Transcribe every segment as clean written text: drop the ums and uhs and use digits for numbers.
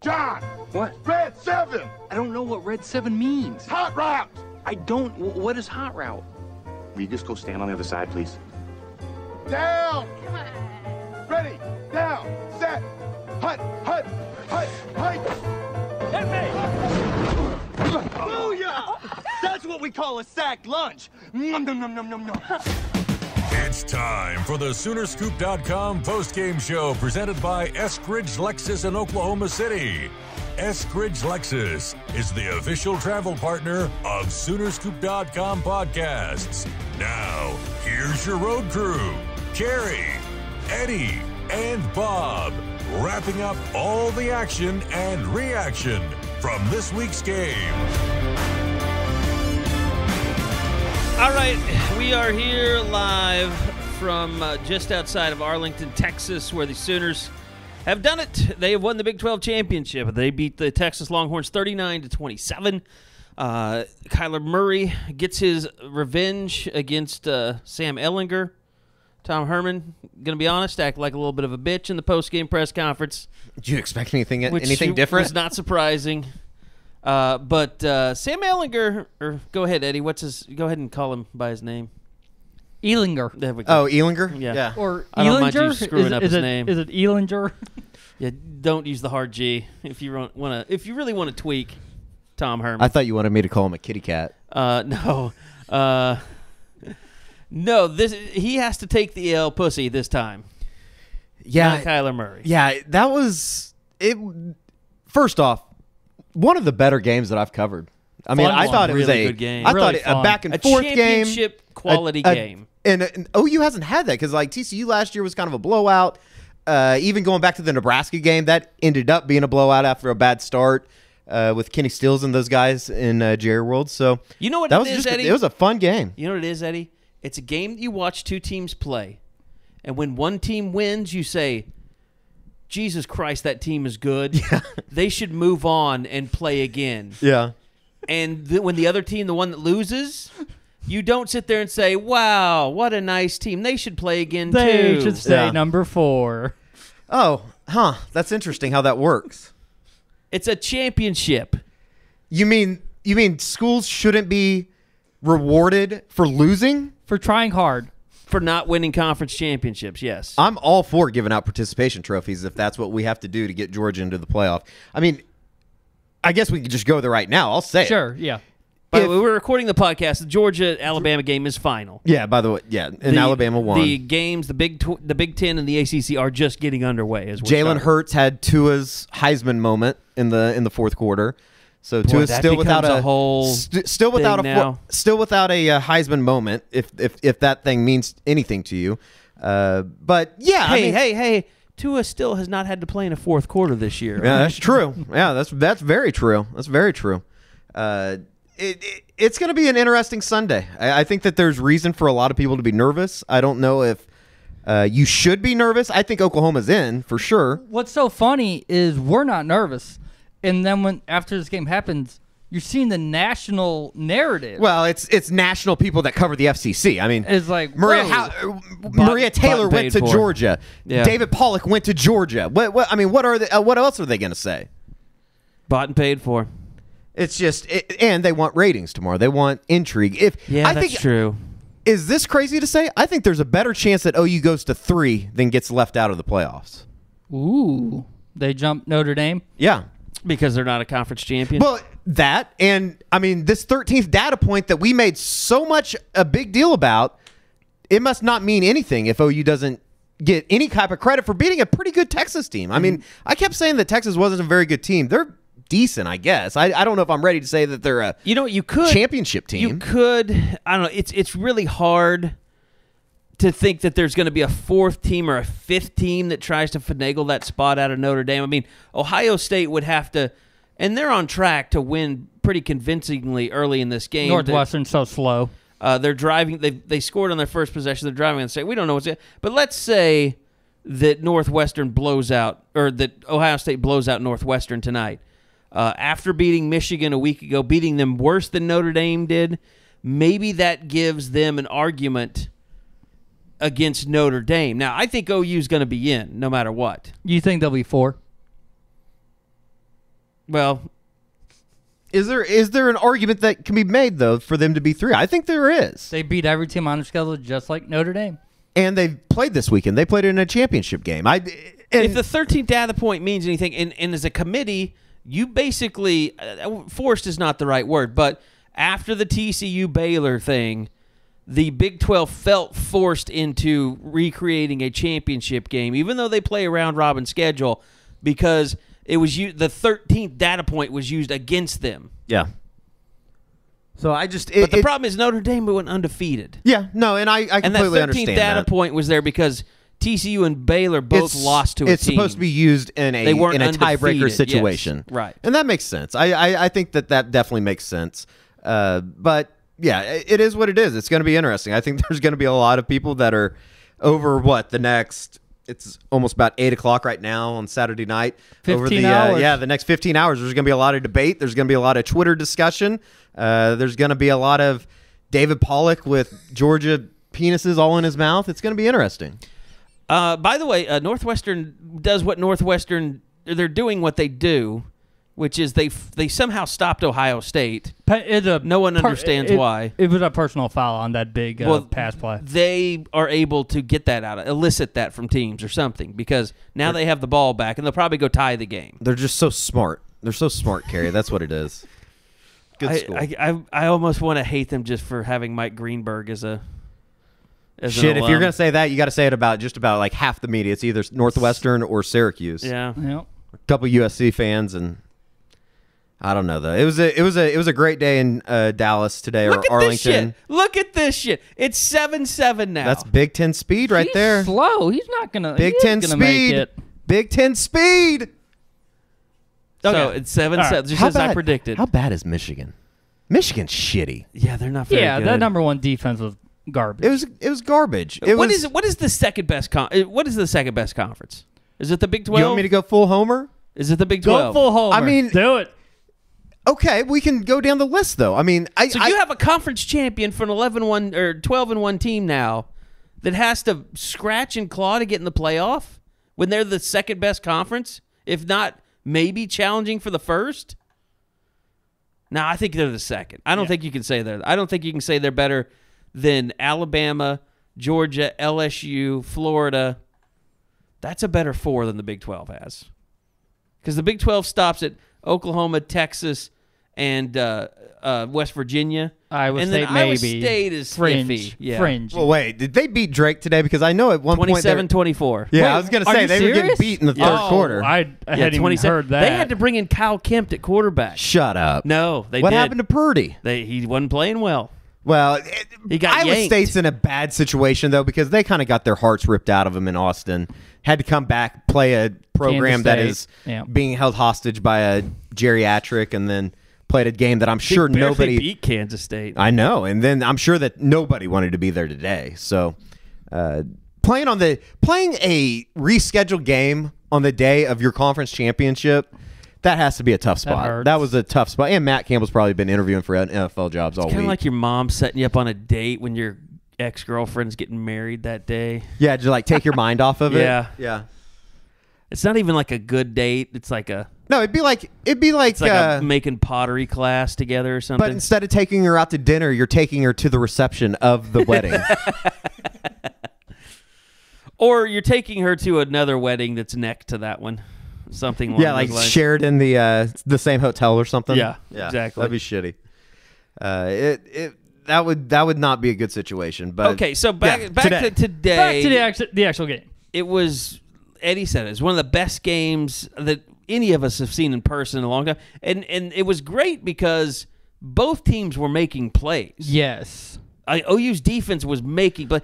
John! What? Red 7! I don't know what Red 7 means. Hot route! I don't. What is hot route? Will you just go stand on the other side, please? Down! Come on. Ready, down, set, hut, hut, hut, hut! Hit me! Booyah! That's what we call a sack lunch. Nom, nom, nom, nom, nom, nom. It's time for the Soonerscoop.com postgame show presented by Eskridge Lexus in Oklahoma City. Eskridge Lexus is the official travel partner of Soonerscoop.com podcasts. Now, here's your road crew, Carrie, Eddie, and Bob, wrapping up all the action and reaction from this week's game. All right, we are here live from just outside of Arlington, Texas, where the Sooners have done it. They have won the Big 12 championship. They beat the Texas Longhorns 39-27. Kyler Murray gets his revenge against Sam Ehlinger. Tom Herman, going to be honest, acted like a little bit of a bitch in the post-game press conference. Did you expect anything Which different? Was not surprising. But Sam Ehlinger, or go ahead, Eddie. Go ahead and call him by his name. Ehlinger. There we go. Oh, Ehlinger? Yeah. Or I don't mind you Ehlinger? screwing up his name. Is it Ehlinger? Yeah, don't use the hard G if you want to. If you really want to tweak Tom Herman. I thought you wanted me to call him a kitty cat. No. No. He has to take the L pussy this time. Yeah, not Kyler Murray. Yeah, that was it. First off, one of the better games that I've covered. I mean, I thought it was really good game. I really thought it, a back and a forth game, championship quality game. And OU hasn't had that because like TCU last year was kind of a blowout. Even going back to the Nebraska game, that ended up being a blowout after a bad start with Kenny Stills and those guys in Jerry World. So you know what that it was is, just Eddie? it was a fun game. You know what it is, Eddie? It's a game that you watch two teams play, and when one team wins, you say, Jesus Christ, that team is good. Yeah. They should move on and play again. Yeah. And when the other team, the one that loses, you don't sit there and say, wow, what a nice team. They should play again, too. They should stay number 4. Oh, that's interesting how that works. It's a championship. You mean schools shouldn't be rewarded for losing? For trying hard. For not winning conference championships, yes. I'm all for giving out participation trophies if that's what we have to do to get Georgia into the playoff. I mean, I guess we could just go there right now. I'll say Sure, yeah. By the way, we're recording the podcast. The Georgia-Alabama game is final. Yeah, by the way, yeah, and Alabama won. The games, the Big Ten and the ACC are just getting underway. As Jalen Hurts had Tua's Heisman moment in the fourth quarter. So Tua's still without a Heisman moment if that thing means anything to you. But yeah, hey, Tua still has not had to play in a fourth quarter this year. Yeah, that's true. Yeah, that's very true. That's very true. It's going to be an interesting Sunday. I think that there's reason for a lot of people to be nervous. I don't know if you should be nervous. I think Oklahoma's in for sure. What's so funny is we're not nervous. And then after this game happens, you're seeing the national narrative. Well, it's national people that cover the FCC. I mean, it's like Maria Taylor went to Georgia. Yeah. David Pollock went to Georgia. What else are they going to say? Bought and paid for. It's just, and they want ratings tomorrow. They want intrigue. That's true. Is this crazy to say? I think there's a better chance that OU goes to 3 than gets left out of the playoffs. Ooh, they jumped Notre Dame. Yeah. Because they're not a conference champion? Well, that, and I mean, this 13th data point that we made so much a big deal about, it must not mean anything if OU doesn't get any type of credit for beating a pretty good Texas team. I mean, I kept saying that Texas wasn't a very good team. They're decent, I guess. I don't know if I'm ready to say that they're a championship team. You could. I don't know. It's really hard to think that there's going to be a fourth team or a fifth team that tries to finagle that spot out of Notre Dame. I mean, Ohio State would have to, and they're on track to win pretty convincingly early in this game. Northwestern's so slow. They're driving. They scored on their first possession. They're driving and say, we don't know what's it. But let's say that Northwestern blows out, or that Ohio State blows out Northwestern tonight. After beating Michigan a week ago, beating them worse than Notre Dame did, maybe that gives them an argument against Notre Dame. Now, I think OU's going to be in no matter what. You think they'll be 4? Well, Is there an argument that can be made, though, for them to be 3? I think there is. They beat every team on their schedule just like Notre Dame. And they played this weekend. They played in a championship game. if the 13th data point means anything, and as a committee, you basically forced is not the right word, but after the TCU Baylor thing, the Big 12 felt forced into recreating a championship game, even though they play a round-robin schedule, because it was the 13th data point was used against them. Yeah. So but the problem is Notre Dame went undefeated. Yeah, no, and I completely understand that. And that 13th data point was there because TCU and Baylor both lost to a team. It's supposed to be used in a tiebreaker situation. Yes, right. And that makes sense. I think that definitely makes sense. But, yeah, it is what it is. It's going to be interesting. I think there's going to be a lot of people that are over the next... It's almost about 8 o'clock right now on Saturday night. 15 hours. The next 15 hours. There's going to be a lot of debate. There's going to be a lot of Twitter discussion. There's going to be a lot of David Pollack with Georgia penises all in his mouth. It's going to be interesting. By the way, Northwestern does what Northwestern... They're doing what they do, which is they somehow stopped Ohio State. No one understands why. It was a personal foul on that big pass play. They are able to get that elicit that from teams or something, because now they have the ball back, and they'll probably go tie the game. They're just so smart. They're so smart, Kerry. That's what it is. Good school. I almost want to hate them just for having Mike Greenberg as a... Shit, if you're going to say that, you got to say it about just about like half the media. It's either Northwestern or Syracuse. Yeah. Yep. A couple USC fans, and I don't know though. It was a great day in Dallas today, or Arlington. Look at this shit. It's 7-7 now. That's Big Ten speed right there. Slow. He's not gonna. Big Ten speed. Make it. Big Ten speed. So it's 7-7, just as I predicted. How bad is Michigan? Michigan's shitty. Yeah, they're not very good. Yeah, that number one defense was garbage. It was garbage. What is the second best conference? Is it the Big 12? You want me to go full homer? Is it the Big 12? Go full homer. I mean, do it. Okay, we can go down the list though. I mean, you have a conference champion for an 11-1 or 12-1 team now that has to scratch and claw to get in the playoff when they're the second best conference, if not maybe challenging for the first. No, I think they're the second. I don't think you can say that. I don't think you can say they're better than Alabama, Georgia, LSU, Florida. That's a better 4 than the Big 12 has. Because the Big 12 stops at Oklahoma, Texas, and West Virginia. Iowa and State, then Iowa maybe. State is Fringe. iffy. Yeah. Fringe. Well, wait, did they beat Drake today? Because I know at one point 27-24. Yeah, Wait, I was going to are say you they were getting serious? beat in the third quarter. I hadn't even heard that. They had to bring in Kyle Kempt at quarterback. Shut up. No, they What did. happened to Purdy? He wasn't playing well. Well, He got Iowa yanked. State's in a bad situation, though, because they kind of got their hearts ripped out of them in Austin. Had to come back, play a program that Kansas is State. being held hostage by a geriatric, and then played a game that I'm sure They barely nobody... beat Kansas State. I know, and then I'm sure that nobody wanted to be there today. So playing a rescheduled game on the day of your conference championship, that has to be a tough spot. hurts. That was a tough spot. And Matt Campbell's probably been interviewing for NFL jobs all Kind week. of like your mom setting you up on a date when your ex-girlfriend's getting married that day. Yeah, to like take your mind off of it. Yeah. Yeah. It's not even like a good date. It's like a No, it'd be like a making pottery class together or something. but instead of taking her out to dinner, you're taking her to the reception of the wedding. Or you're taking her to another wedding that's next to that one. Something along Yeah, like those lines. shared in the same hotel or something. Yeah, exactly. That'd be shitty. That would not be a good situation. But Okay, so back today. to today. Back to the actual game. It was, Eddie said, it was one of the best games that any of us have seen in person in a long time. And it was great because both teams were making plays. Yes. OU's defense was making, but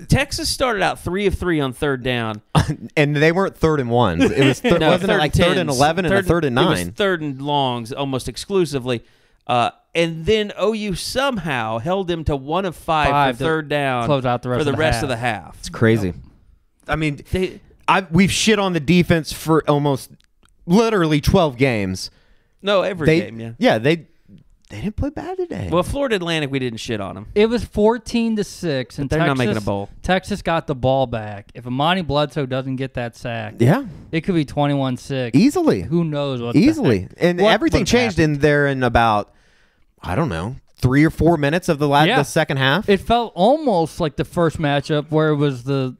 Texas started out 3 of 3 on third down. and they weren't 3rd and 1s. It was wasn't it like 3rd and 11 and a 3rd and 9. It was 3rd and longs almost exclusively. And then OU somehow held him to 1 of 5 for third down close out the rest for the of the rest half. of the half. It's crazy. I mean, They, we've shit on the defense for almost literally 12 games. no, every game, yeah. Yeah, They didn't play bad today. Well, Florida Atlantic, we didn't shit on them. It was 14-6, and They're not making a bowl. Texas got the ball back. If Amani Bledsoe doesn't get that sack, yeah, it could be 21-6. easily. Who knows what? Easily. And everything changed happened. in there in about, I don't know, 3 or 4 minutes of the second half. It felt almost like the first matchup where it was the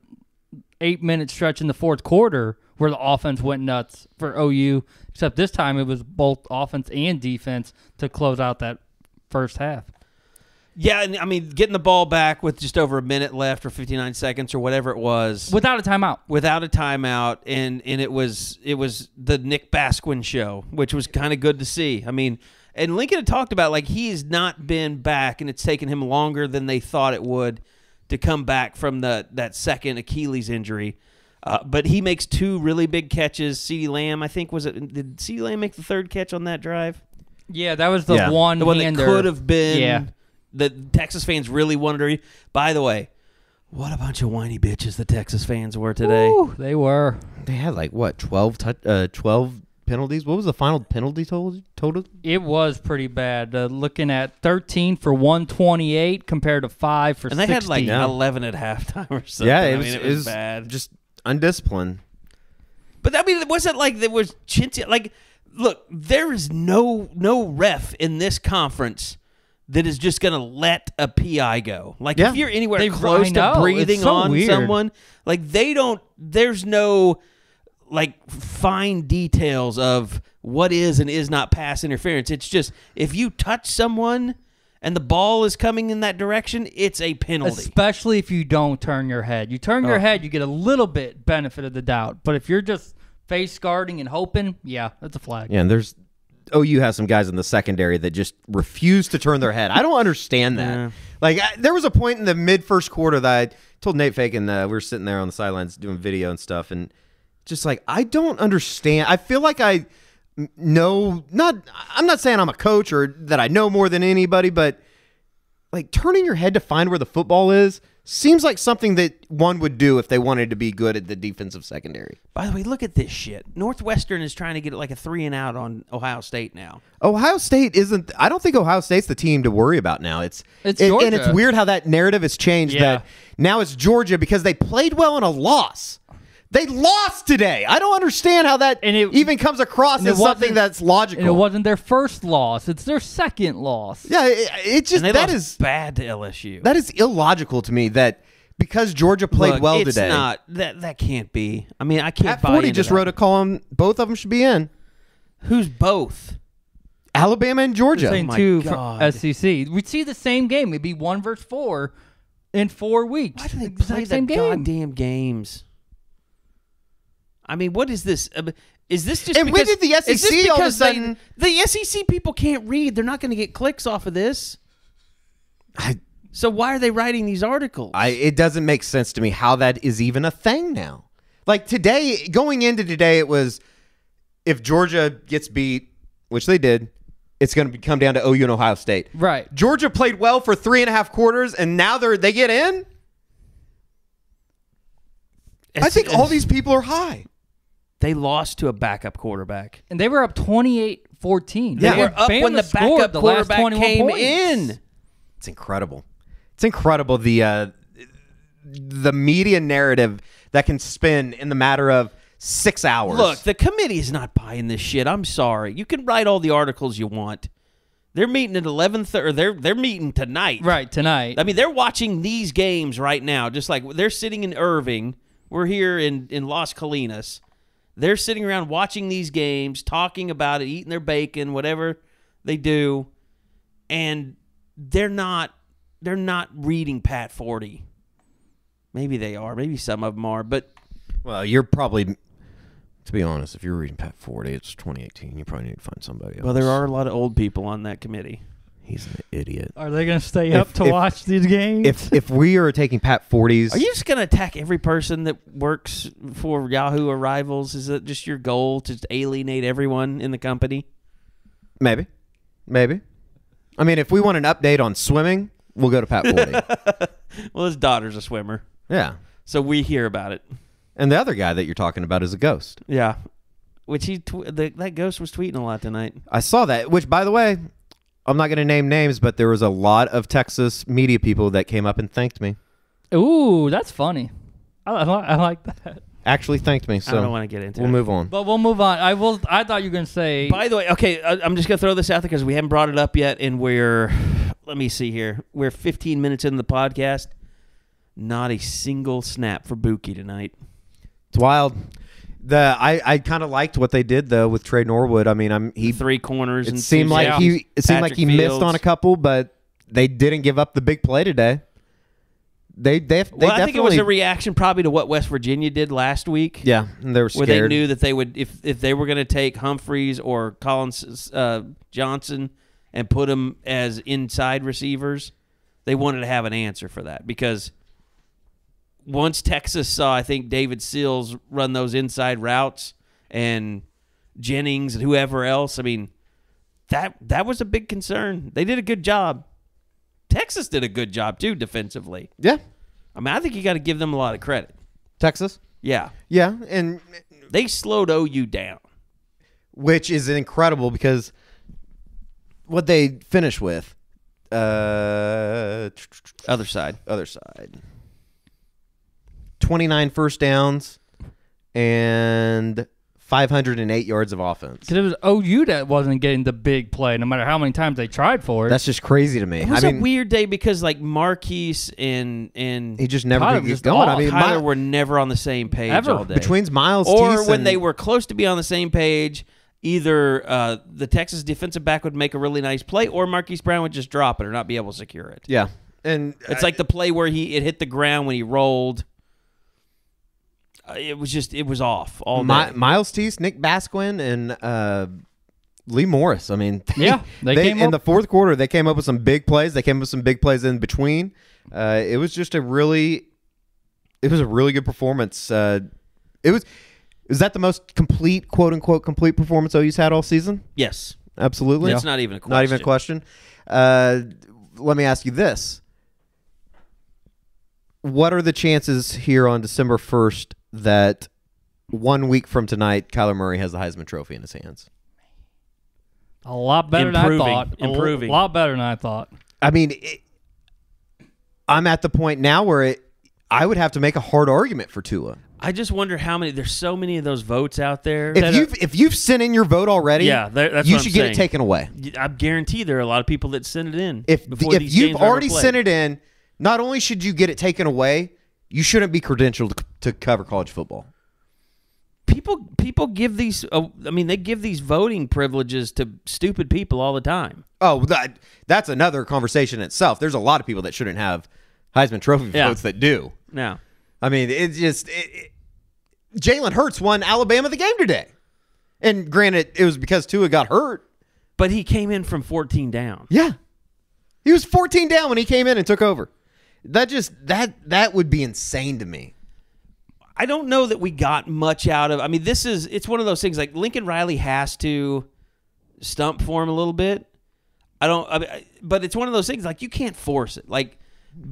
8-minute stretch in the fourth quarter where the offense went nuts for OU, except this time it was both offense and defense to close out that first half. Yeah, and I mean, getting the ball back with just over a minute left or 59 seconds or whatever it was. Without a timeout. Without a timeout, and it was the Nick Basquin show, which was kind of good to see. I mean, and Lincoln had talked about, like, he's not been back, and it's taken him longer than they thought it would to come back from that second Achilles injury. But he makes 2 really big catches. CeeDee Lamb, I think, did CeeDee Lamb make the third catch on that drive? Yeah, that was the one that could have been that Texas fans really wanted to. By the way, what a bunch of whiny bitches the Texas fans were today. Ooh, they were. They had, like, what, 12 penalties? What was the final penalty total? It was pretty bad. Looking at 13 for 128 compared to 5 for 60. And they had, like, 11 at halftime or something. Yeah, it was bad. Just undisciplined. But I mean, it wasn't like there was chintzy. Like, look, there is no ref in this conference that is just going to let a PI go. Like, if you're anywhere close to breathing on someone, like, there's no, like, fine details of what is and is not pass interference. It's just, if you touch someone and the ball is coming in that direction, it's a penalty. Especially if you don't turn your head. You turn your head, you get a little bit benefit of the doubt. But if you're just face guarding and hoping, that's a flag. Yeah, and OU has some guys in the secondary that just refuse to turn their head. I don't understand that. Yeah. Like, there was a point in the mid-first quarter that I told Nate Fagan, we were sitting there on the sidelines doing video and stuff, and just like, I don't understand. I feel like I'm not saying I'm a coach or that I know more than anybody, but like, turning your head to find where the football is seems like something that one would do if they wanted to be good at the defensive secondary. By the way, look at this shit. Northwestern is trying to get it like a 3-and-out on Ohio State now. Ohio State isn't. I don't think Ohio State's the team to worry about now. It's Georgia. And it's weird how that narrative has changed. Yeah. That now it's Georgia because they played well in a loss. They lost today. I don't understand how that even comes across as something that's logical. And it wasn't their first loss. It's their second loss. Yeah, it just, that is bad to LSU. That is illogical to me that because Georgia played well today. It's not. That can't be. I mean, I can't buy into that. Pat 40 just wrote a column. Both of them should be in. Who's both? Alabama and Georgia. Saying two from SEC. We'd see the same game. It'd be 1 versus 4 in 4 weeks. Why do they play the goddamn games? I mean, what is this? Is this just and because... when did the SEC all of a sudden... The SEC people can't read. They're not going to get clicks off of this. So why are they writing these articles? It doesn't make sense to me how that is even a thing now. Like today, going into today, it was if Georgia gets beat, which they did, it's going to come down to OU and Ohio State. Right. Georgia played well for 3.5 quarters, and now they get in? I think all these people are high. They lost to a backup quarterback. And they were up 28-14. They were up when the backup quarterback came in. It's incredible. It's incredible the media narrative that can spin in the matter of 6 hours. Look, the committee is not buying this shit. I'm sorry. You can write all the articles you want. They're meeting at 11:30. They're meeting tonight. Right, tonight. I mean, they're watching these games right now. Just like they're sitting in Irving. We're here in Las Colinas. They're sitting around watching these games, talking about it, eating their bacon, whatever they do, and they're not reading Pat 40. Maybe they are. Maybe some of them are, but well, you're probably, to be honest, if you're reading Pat 40, it's 2018. You probably need to find somebody else. Well, there are a lot of old people on that committee. He's an idiot. Are they going to stay up to watch these games? If we are taking Pat 40s... Are you just going to attack every person that works for Yahoo or Rivals? Is it just your goal to just alienate everyone in the company? Maybe. I mean, if we want an update on swimming, we'll go to Pat 40. Well, his daughter's a swimmer. Yeah. So we hear about it. And the other guy that you're talking about is a ghost. Yeah. Which that ghost was tweeting a lot tonight. I saw that, which, by the way... I'm not going to name names, but there was a lot of Texas media people that came up and thanked me. Ooh, that's funny. I like that. Actually thanked me. So I don't want to get into it. We'll move on. But we'll move on. I thought you were going to say. By the way, okay, I'm just going to throw this out there because we haven't brought it up yet, and let me see here. We're 15 minutes into the podcast. Not a single snap for Bookie tonight. It's wild. I kind of liked what they did though with Trey Norwood. I mean, he 3 corners. It and seemed like he missed on a couple, but they didn't give up the big play today. I think it was a reaction probably to what West Virginia did last week. Yeah, and they were scared. Where they knew that they would, if they were going to take Humphreys or Collins Johnson and put them as inside receivers, they wanted to have an answer for that because once Texas saw, I think, David Sills run those inside routes and Jennings and whoever else, I mean, that was a big concern. They did a good job. Texas did a good job, too, defensively. Yeah. I mean, I think you got to give them a lot of credit. Texas? Yeah. Yeah, and they slowed OU down. Which is incredible because what they finish with. Other side. 29 first downs and 508 yards of offense. Because it was OU that wasn't getting the big play, no matter how many times they tried for it. That's just crazy to me. It was a weird day because like Marquise and he just never could get going. I mean, Kyler were never on the same page all day. Between Miles or Teese when they were close to be on the same page, either the Texas defensive back would make a really nice play, or Marquise Brown would just drop it or not be able to secure it. Yeah, and it's like the play where it hit the ground when he rolled. It was off all day. Miles Teese, Nick Basquin, and Lee Morris. I mean, they came in up. the fourth quarter. They came up with some big plays. They came up with some big plays in between. It was just a really good performance. Is that the most complete, quote unquote, complete performance OU's had all season? Yes, absolutely. It's not even a question. Not even a question. Let me ask you this: what are the chances here on December 1st that 1 week from tonight, Kyler Murray has the Heisman Trophy in his hands? A lot better than I thought. Improving. A lot better than I thought. I mean, I'm at the point now where I would have to make a hard argument for Tua. I just wonder how many. There's so many of those votes out there. If you've sent in your vote already, that's you what should I'm get saying. it taken away. I guarantee there are a lot of people that send it in. If these you've games are already ever played. sent it in, not only should you get it taken away, you shouldn't be credentialed to cover college football. People give these. They give these voting privileges to stupid people all the time. Oh, that's another conversation in itself. There's a lot of people that shouldn't have Heisman Trophy votes that do. No, I mean it's just Jalen Hurts won Alabama the game today, and granted, it was because Tua got hurt, but he came in from 14 down. Yeah, he was 14 down when he came in and took over. That would be insane to me. I don't know that we got much out of. I mean, it's one of those things like Lincoln Riley has to stump for him a little bit. But it's one of those things like you can't force it. Like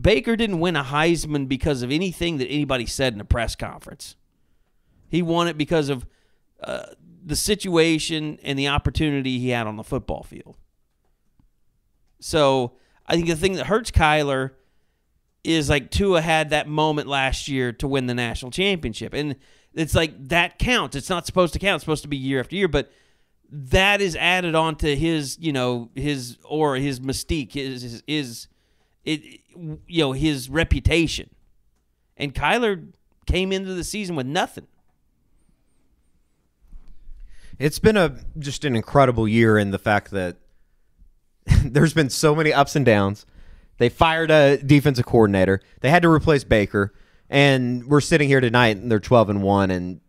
Baker didn't win a Heisman because of anything that anybody said in a press conference. He won it because of the situation and the opportunity he had on the football field. So I think the thing that hurts Kyler is like Tua had that moment last year to win the national championship. And it's like that counts. It's not supposed to count. It's supposed to be year after year, but that is added on to his aura, his mystique, his reputation. And Kyler came into the season with nothing. It's been just an incredible year in the fact that there's been so many ups and downs. They fired a defensive coordinator. They had to replace Baker, and we're sitting here tonight, and they're 12-1, and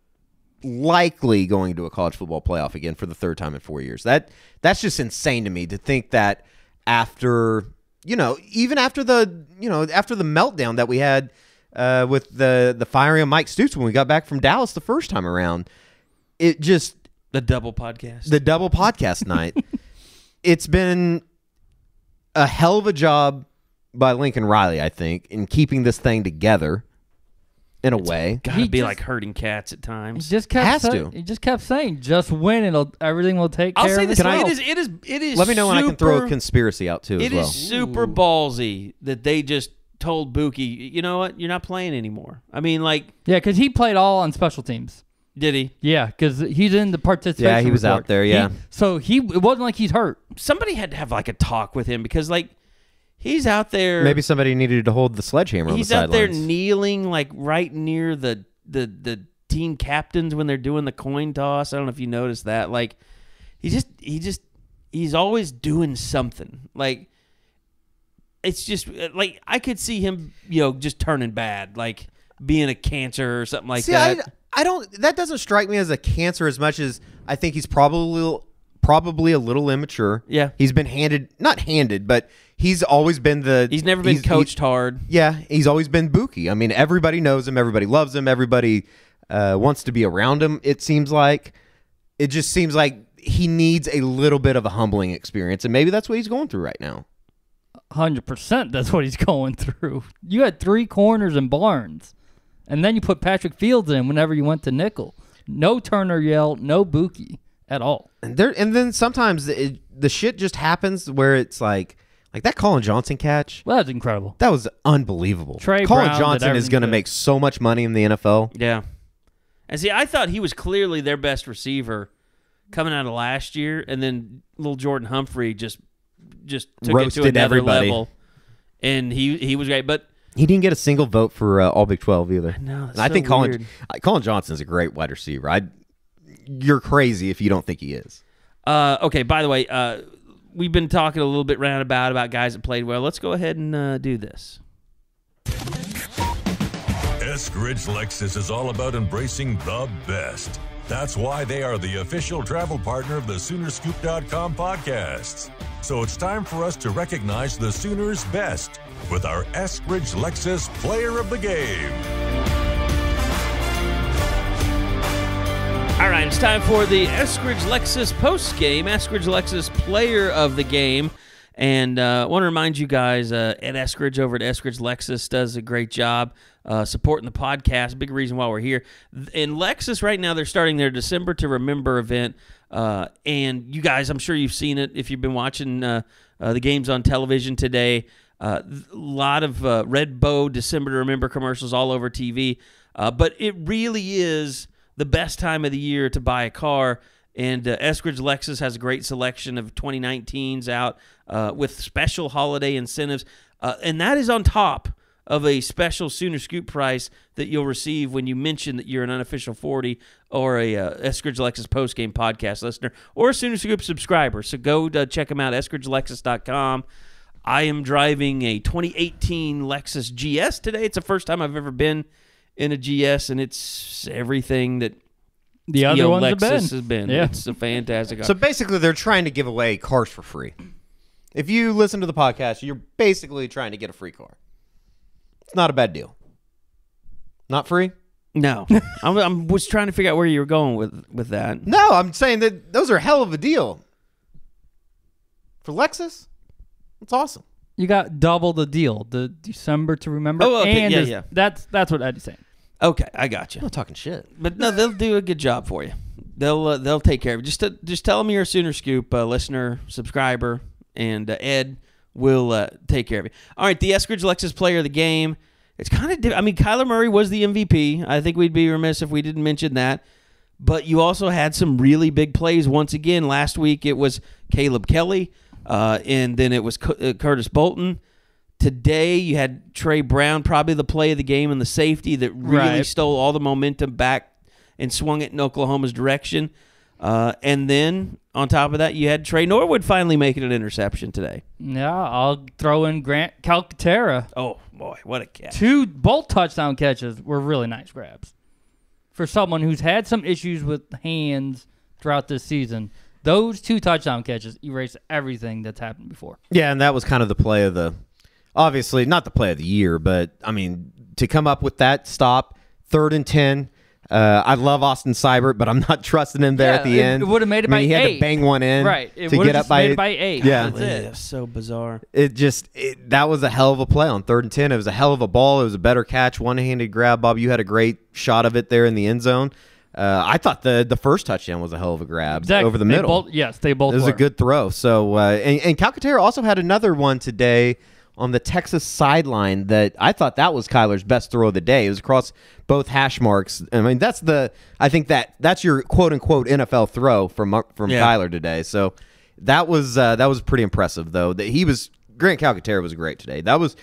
likely going to a college football playoff again for the third time in 4 years. That's just insane to me to think that after even after the meltdown that we had with the firing of Mike Stoops when we got back from Dallas the first time around, it just the double podcast night. It's been a hell of a job by Lincoln Riley, I think, in keeping this thing together. in a way. Gotta be like herding cats at times. He just kept saying, just win and everything will take care of itself. I'll say this, it is Let me know when I can throw a conspiracy out too as well. It is super ballsy that they just told Bookie, you know what, you're not playing anymore. I mean, like... Yeah, because he played all on special teams. Did he? Yeah, because he's in the participation Yeah, he was report. out there, yeah. It wasn't like he's hurt. Somebody had to have like a talk with him because like he's out there. Maybe somebody needed to hold the sledgehammer on the sidelines. He's out there kneeling like right near the team captains when they're doing the coin toss. I don't know if you noticed that. Like he's always doing something. Like it's just like I could see him, just turning bad, like being a cancer or something like that. I don't. That doesn't strike me as a cancer as much as I think he's probably a little immature. Yeah, he's been not handed, but he's always been He's never been coached hard. Yeah, he's always been Bookie. I mean, everybody knows him. Everybody loves him. Everybody wants to be around him. It just seems like he needs a little bit of a humbling experience, and maybe that's what he's going through right now. 100%. That's what he's going through. You had 3 corners and Barnes. And then you put Patrick Fields in whenever you went to nickel. No Turner Yell, no Bookie at all. And then sometimes the shit just happens where it's like that Colin Johnson catch. Well, that was incredible. That was unbelievable. Colin Johnson is going to make so much money in the NFL. Yeah. And see, I thought he was clearly their best receiver coming out of last year, and then little Jordan Humphrey just took roasted it to another everybody. level. And he was great, but he didn't get a single vote for All Big 12 either. No, I think Colin Johnson's a great wide receiver. You're crazy if you don't think he is. Okay, by the way, we've been talking a little bit roundabout about guys that played well. Let's go ahead and do this. Eskridge Lexus is all about embracing the best. That's why they are the official travel partner of the Soonerscoop.com podcasts. So it's time for us to recognize the Sooners' best with our Eskridge Lexus Player of the Game. All right, it's time for the Eskridge Lexus Postgame, Eskridge Lexus Player of the Game. And I want to remind you guys, at Eskridge over at Eskridge Lexus does a great job supporting the podcast. Big reason why we're here. In Lexus right now, they're starting their December to Remember event. And you guys, I'm sure you've seen it if you've been watching the games on television today. A lot of Red Bow December to Remember commercials all over TV. But it really is the best time of the year to buy a car. And Eskridge Lexus has a great selection of 2019s out with special holiday incentives. And that is on top of a special Sooner Scoop price that you'll receive when you mention that you're an unofficial 40 or a Eskridge Lexus postgame podcast listener or a Sooner Scoop subscriber. So go check them out, eskridgelexus.com. I am driving a 2018 Lexus GS today. It's the first time I've ever been in a GS, and it's everything that the other ones Lexus has been. Yeah. It's a fantastic car. So basically, they're trying to give away cars for free. If you listen to the podcast, you're basically trying to get a free car. It's not a bad deal. Not free? No. I was trying to figure out where you were going with that. No, I'm saying that those are hell of a deal. For Lexus, it's awesome. You got double the deal. The December to Remember. Oh, okay. And Yeah. That's what Eddie's saying. Okay, I got you. I'm not talking shit. But no, they'll do a good job for you. They'll take care of it. Just tell them you're a Sooner Scoop listener, subscriber, and Ed will take care of you. All right, the Eskridge Lexus Player of the Game. It's kind of Kyler Murray was the MVP. I think we'd be remiss if we didn't mention that. But you also had some really big plays once again. Last week it was Caleb Kelly, and then it was Curtis Bolton. Today you had Trey Brown, probably the play of the game and the safety that really stole all the momentum back and swung it in Oklahoma's direction. And then on top of that, you had Trey Norwood finally making an interception today. Yeah, I'll throw in Grant Calcaterra. Oh, boy, what a catch. Both touchdown catches were really nice grabs. For someone who's had some issues with hands throughout this season, those 2 touchdown catches erase everything that's happened before. Yeah, and that was kind of the play of obviously not the play of the year, but I mean, to come up with that stop, 3rd and 10, I love Austin Seibert, but I'm not trusting him there at the end. It would have made it by 8. He had to bang one in right. to get up by 8. Yeah. That's it. So bizarre. That was a hell of a play on 3rd and 10. It was a hell of a ball. It was a better catch, one-handed grab. Bob, you had a great shot of it there in the end zone. I thought the first touchdown was a hell of a grab over the middle. They both It was were. a good throw. So and Calcaterra also had another one today on the Texas sideline that I thought that was Kyler's best throw of the day. It was across both hash marks. I mean, I think that's your quote unquote NFL throw from Kyler today. So that was pretty impressive though. Grant Calcaterra was great today. That was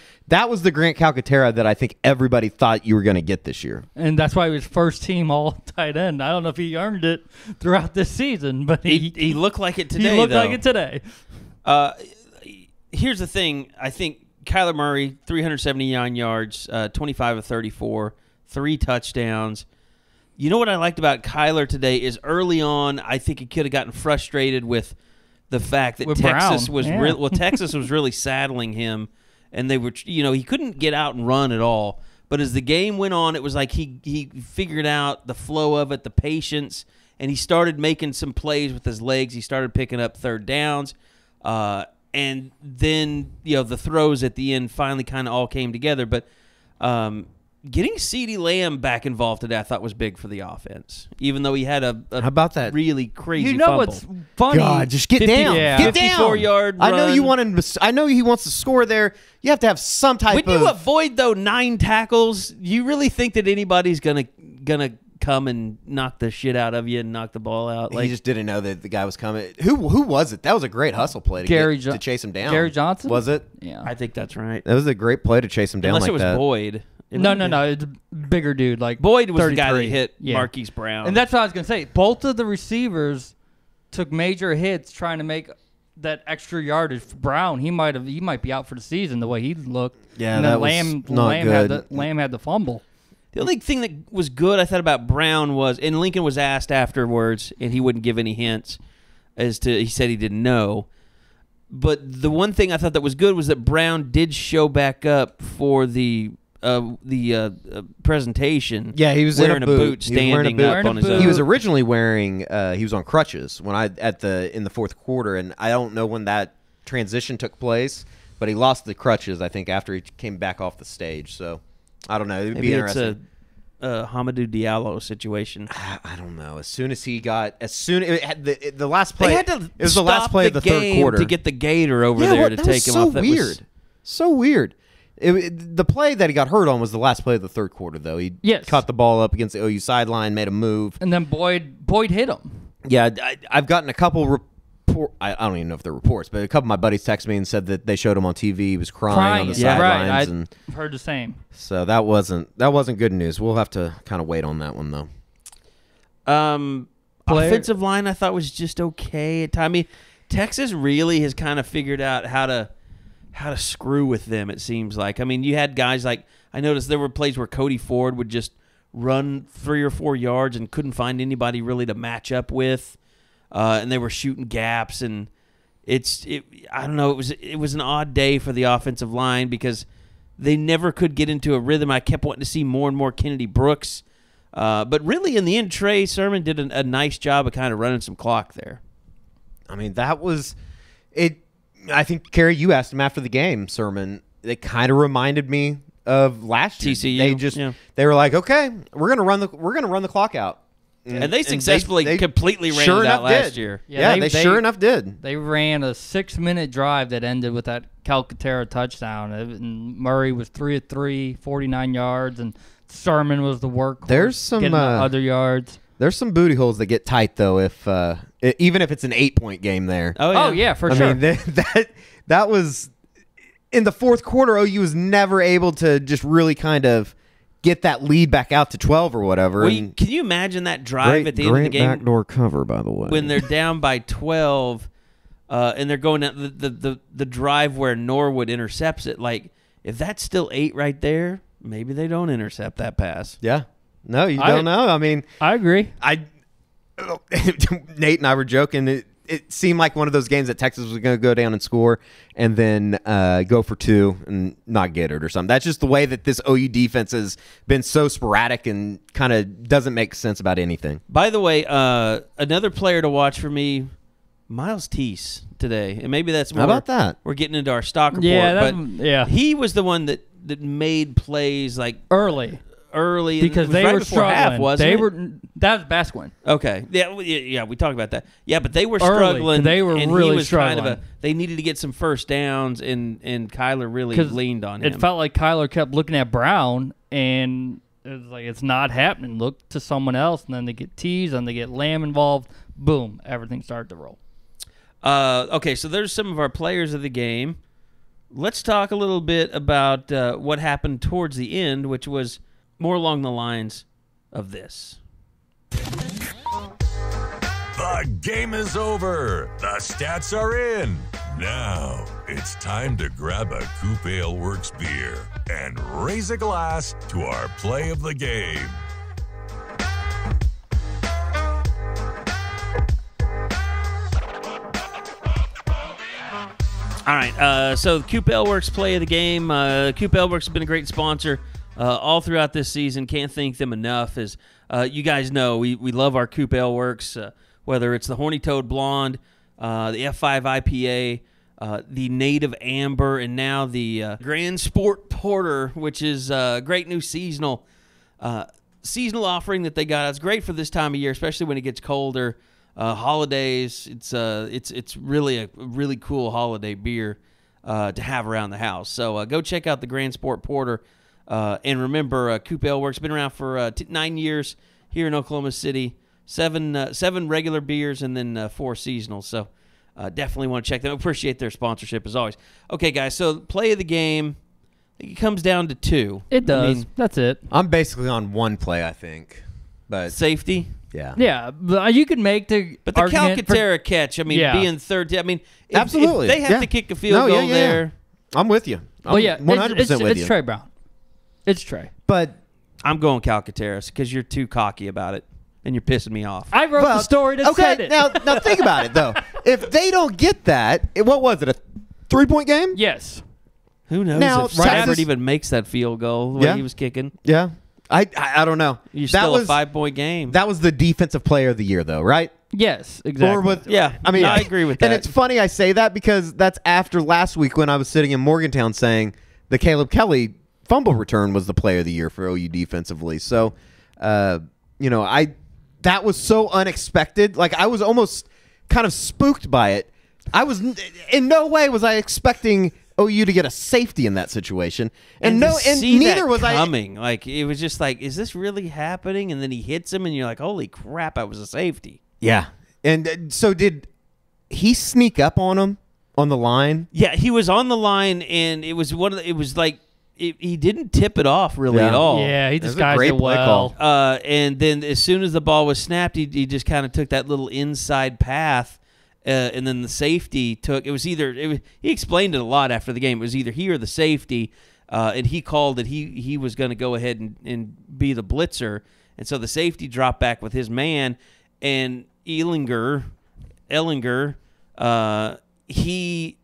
the Grant Calcaterra that I think everybody thought you were going to get this year. And that's why he was first team all tight end. I don't know if he earned it throughout this season, but he looked like it today. He looked like it today. Here's the thing. I think Kyler Murray, 379 yards, 25 of 34, 3 touchdowns. You know what I liked about Kyler today is early on, I think he could have gotten frustrated with the fact that Texas Texas was really saddling him, and they were, he couldn't get out and run at all. But as the game went on, it was like he figured out the flow of it, the patience, and he started making some plays with his legs. He started picking up 3rd downs. And then, the throws at the end finally kind of all came together. But getting CeeDee Lamb back involved today I thought was big for the offense, even though he had a How about that? really crazy You know fumble. what's funny? God, just get down. Get down. 54-yard I know run. you want him. I know he wants to score there. You have to have some type When of. you avoid, though, 9 tackles, you really think that anybody's gonna come and knock the shit out of you and knock the ball out? He just didn't know that the guy was coming. Who was it? That was a great hustle play to chase him down. Gary Johnson? Was it? Yeah. I think that's right. That was a great play to chase him down Unless like it was that. Boyd. No. It's a bigger dude. Like Boyd was 33. the guy that hit Yeah. Marquise Brown. And that's what I was going to say. Both of the receivers took major hits trying to make that extra yardage. Brown, he might be out for the season the way he looked. Yeah, and that then was not good. Lamb had the fumble. The only thing that was good I thought about Brown was, and Lincoln was asked afterwards, and he wouldn't give any hints he said he didn't know. But the one thing I thought that was good was that Brown did show back up for the presentation. Yeah, he was wearing in a boot. standing up on his own. He was originally wearing. He was on crutches in the 4th quarter, and I don't know when that transition took place, but he lost the crutches. I think after he came back off the stage. So I don't know. It would Maybe be interesting. It's a Hamidou Diallo situation. I don't know. The last play. They had to it was the last play of the 3rd quarter to get the Gator over there to take him off. That was so weird. The play that he got hurt on was the last play of the 3rd quarter, though. He caught the ball up against the OU sideline, made a move, and then Boyd hit him. Yeah, I've gotten a couple I don't even know if they're reports, but a couple of my buddies texted me and said that they showed him on TV. He was crying on the sidelines. Right. I've heard the same. So that wasn't good news. We'll have to kind of wait on that one, though. Offensive line I thought was just okay at times. I mean, Texas really has kind of figured out how to screw with them, it seems like. I mean, you had guys like, I noticed there were plays where Cody Ford would just run 3 or 4 yards and couldn't find anybody really to match up with. And they were shooting gaps, and I don't know, it was an odd day for the offensive line because they never could get into a rhythm. I kept wanting to see more and more Kennedy Brooks. But really, in the end, Trey Sermon did a nice job of kind of running some clock there. I mean, that was it. I think, Kerry, you asked him after the game, Sermon. It kind of reminded me of last year. TCU. They were like, okay, we're gonna run the clock out. And they successfully completely ran it out last year. Yeah, they sure enough did. They ran a 6-minute drive that ended with that Calcaterra touchdown. And Murray was 3 of 3, 49 yards, and Sermon was the workhorse. There's some getting the other yards. There's some booty holes that get tight though, even if it's an 8-point game there. Oh yeah, for sure. I mean, that was in the 4th quarter. OU was never able to just really kind of get that lead back out to 12 or whatever. Well, can you imagine that drive at the end of the game? Backdoor cover, by the way. When they're down by 12, and they're going down the drive where Norwood intercepts it. Like, if that's still 8 right there, maybe they don't intercept that pass. Yeah. No, you don't know. I mean, I agree. Nate and I were joking. it seemed like one of those games that Texas was going to go down and score and then go for 2 and not get it or something. That's just the way that this OU defense has been so sporadic and kind of doesn't make sense about anything. By the way, another player to watch for me, Miles Teese today, and maybe that's more. How about that? We're getting into our stock report. Yeah, but he was the one that made plays like early because they were struggling. That was Basquin. Okay, yeah, we talked about that. Yeah, but they were struggling. They were and really he was struggling. They needed to get some first downs, and Kyler really leaned on him. It felt like Kyler kept looking at Brown, and it was like it's not happening. Look to someone else, and then they get Tees, and they get Lamb involved. Boom, everything started to roll. Okay, so there's some of our players of the game. Let's talk a little bit about what happened towards the end, which was more along the lines of this. The game is over. The stats are in. Now it's time to grab a Coop Ale Works beer and raise a glass to our play of the game. All right, so Coop Ale Works play of the game. Coop Ale Works has been a great sponsor all throughout this season. Can't thank them enough. As you guys know, we love our Coop Ale Works, whether it's the Horny Toad Blonde, the F5 IPA, the Native Amber, and now the Grand Sport Porter, which is a great new seasonal offering that they got. It's great for this time of year, especially when it gets colder. Holidays, it's really a really cool holiday beer to have around the house. So go check out the Grand Sport Porter, and remember, Coop Ale Works been around for 9 years here in Oklahoma City. Seven regular beers and then 4 seasonals. So definitely want to check them. Appreciate their sponsorship as always. Okay, guys. So play of the game, it comes down to 2. It does. That's it. I'm basically on 1 play, I think, but safety. Yeah. Yeah, but you could make the But the argument Calcaterra catch, I mean, being third, I mean, absolutely. If they have to kick a field goal there. I'm with you. I'm 100% with you. It's Trey Brown. It's Trey. But I'm going Calcaterra because you're too cocky about it, and you're pissing me off. I wrote the story that said it. Now think about it, though. If they don't get that, what was it, a 3-point game? Yes. Who knows now, if Stafford even makes that field goal the way he was kicking? Yeah. I don't know. You're still a 5-point game. That was the defensive player of the year, though, right? Yes, exactly. I mean, I agree with that. And it's funny I say that because that's after last week when I was sitting in Morgantown saying the Caleb Kelly fumble return was the player of the year for OU defensively. So, that was so unexpected. Like, I was almost kind of spooked by it. I was in no way was I expecting OU to get a safety in that situation, and neither was coming. Like, it was just like, is this really happening? And then he hits him, and you're like, holy crap, I was a safety. Yeah, and so did he sneak up on him on the line? Yeah, he was on the line, and it was he didn't tip it off really at all. Yeah, he disguised it well. And then as soon as the ball was snapped, he just kind of took that little inside path. And then the safety took. He explained it a lot after the game. It was either he or the safety, and he called that he was going to go ahead and be the blitzer, and so the safety dropped back with his man, and Ellinger, he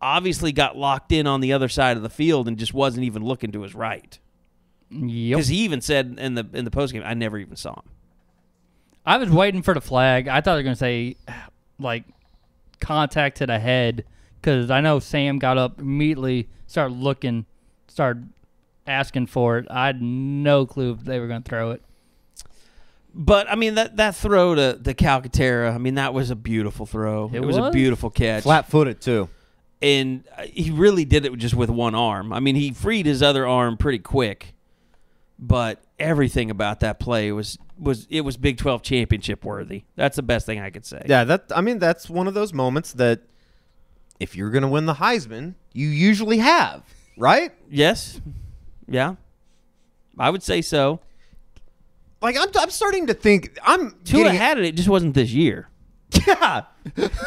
obviously got locked in on the other side of the field and just wasn't even looking to his right. Yep. Because he even said in the postgame, I never even saw him. I was waiting for the flag. I thought they were going to say, like, contact to the head, because I know Sam got up immediately, started asking for it. I had no clue if they were going to throw it. But, I mean, that throw to Calcaterra, I mean, that was a beautiful throw. It was a beautiful catch. Flat-footed, too. And he really did it just with one arm. I mean, he freed his other arm pretty quick. But everything about that play was Big 12 championship worthy. That's the best thing I could say. Yeah, that's one of those moments that if you're going to win the Heisman, you usually have, right? Yes. Yeah. I would say so. Like, I'm starting to think Tua had it. It just wasn't this year. Yeah.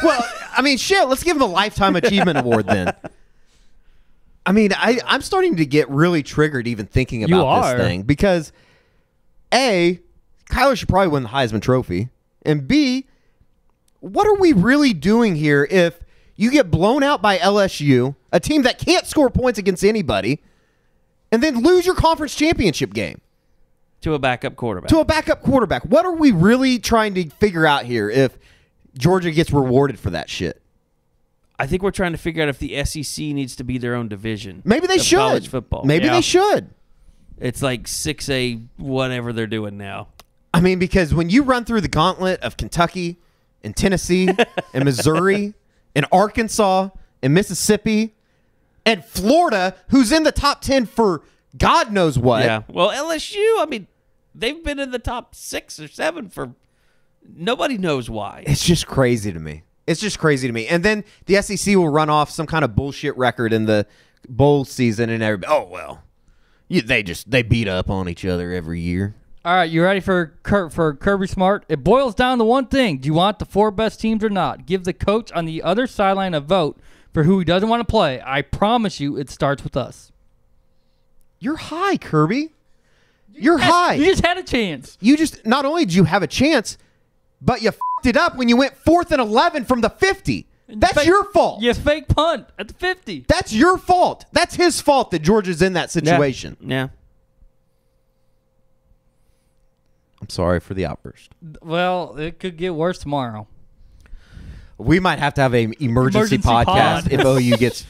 Well, I mean, shit, let's give him a Lifetime Achievement Award then. I mean, I'm starting to get really triggered even thinking about this thing because, A, Kyler should probably win the Heisman Trophy, and B, what are we really doing here if you get blown out by LSU, a team that can't score points against anybody, and then lose your conference championship game? To a backup quarterback. What are we really trying to figure out here if Georgia gets rewarded for that shit? I think we're trying to figure out if the SEC needs to be their own division. Maybe they should. College football. Maybe they should. It's like 6A, whatever they're doing now. I mean, because when you run through the gauntlet of Kentucky and Tennessee and Missouri and Arkansas and Mississippi and Florida, who's in the top 10 for God knows what. Yeah. Well, LSU, I mean, they've been in the top 6 or 7 for nobody knows why. It's just crazy to me. And then the SEC will run off some kind of bullshit record in the bowl season and everybody, they beat up on each other every year. All right, you ready for Kirby Smart? It boils down to one thing. Do you want the 4 best teams or not? Give the coach on the other sideline a vote for who he doesn't want to play. I promise you it starts with us. You're high, Kirby. You're high. You just had a chance. Not only did you have a chance, but you f***ed it up when you went 4th and 11 from the 50. That's your fault. You fake punt at the 50. That's your fault. That's his fault that Georgia's in that situation. Yeah. I'm sorry for the outburst. Well, it could get worse tomorrow. We might have to have an emergency podcast if OU gets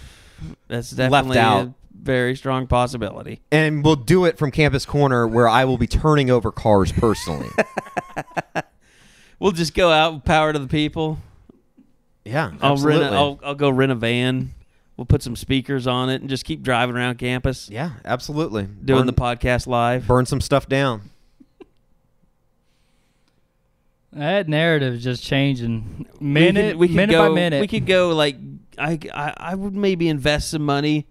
That's definitely left out. A very strong possibility. And we'll do it from Campus Corner where I will be turning over cars personally. We'll just go out with power to the people. Yeah, I'll absolutely. go rent a van. We'll put some speakers on it and just keep driving around campus. Yeah, absolutely. Doing the podcast live. Burn some stuff down. That narrative is just changing minute by minute. We could go like I would maybe invest some money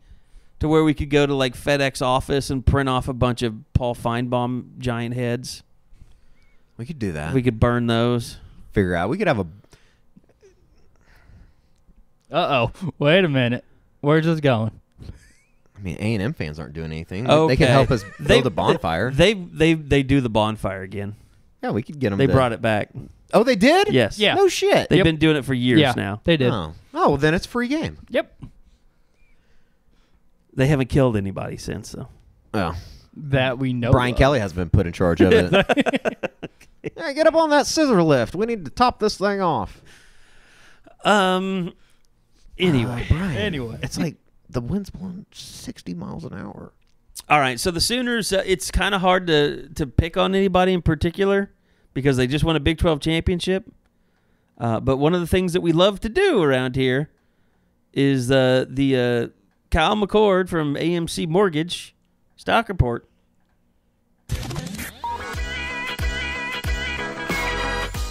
to where we could go to like FedEx office and print off a bunch of Paul Feinbaum giant heads. We could do that. We could burn those. Figure out. We could have a. Wait a minute. Where's this going? I mean, A&M fans aren't doing anything. Okay. They can help us build a bonfire. They do the bonfire again. Yeah, we could get them. They brought it back. Oh, they did? Yes. Yeah. No shit. They've been doing it for years now. They did. Oh, well, then it's a free game. Yep. They haven't killed anybody since, though. Oh. That we know. Brian of. Kelly has been put in charge of it. Yeah, get up on that scissor lift. We need to top this thing off. Anyway. Brian, it's like the wind's blowing 60 miles an hour. All right, so the Sooners, it's kind of hard to pick on anybody in particular because they just won a Big 12 championship. But one of the things that we love to do around here is the Kyle McCord from AMC Mortgage Stock Report.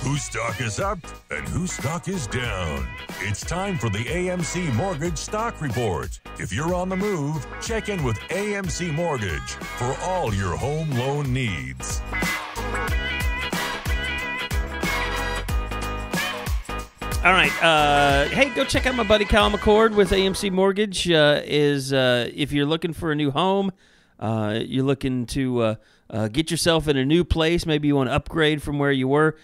Whose stock is up and whose stock is down? It's time for the AMC Mortgage Stock Report. If you're on the move, check in with AMC Mortgage for all your home loan needs. All right. Hey, go check out my buddy Kyle McCord with AMC Mortgage. If you're looking for a new home, you're looking to get yourself in a new place, maybe you want to upgrade from where you were.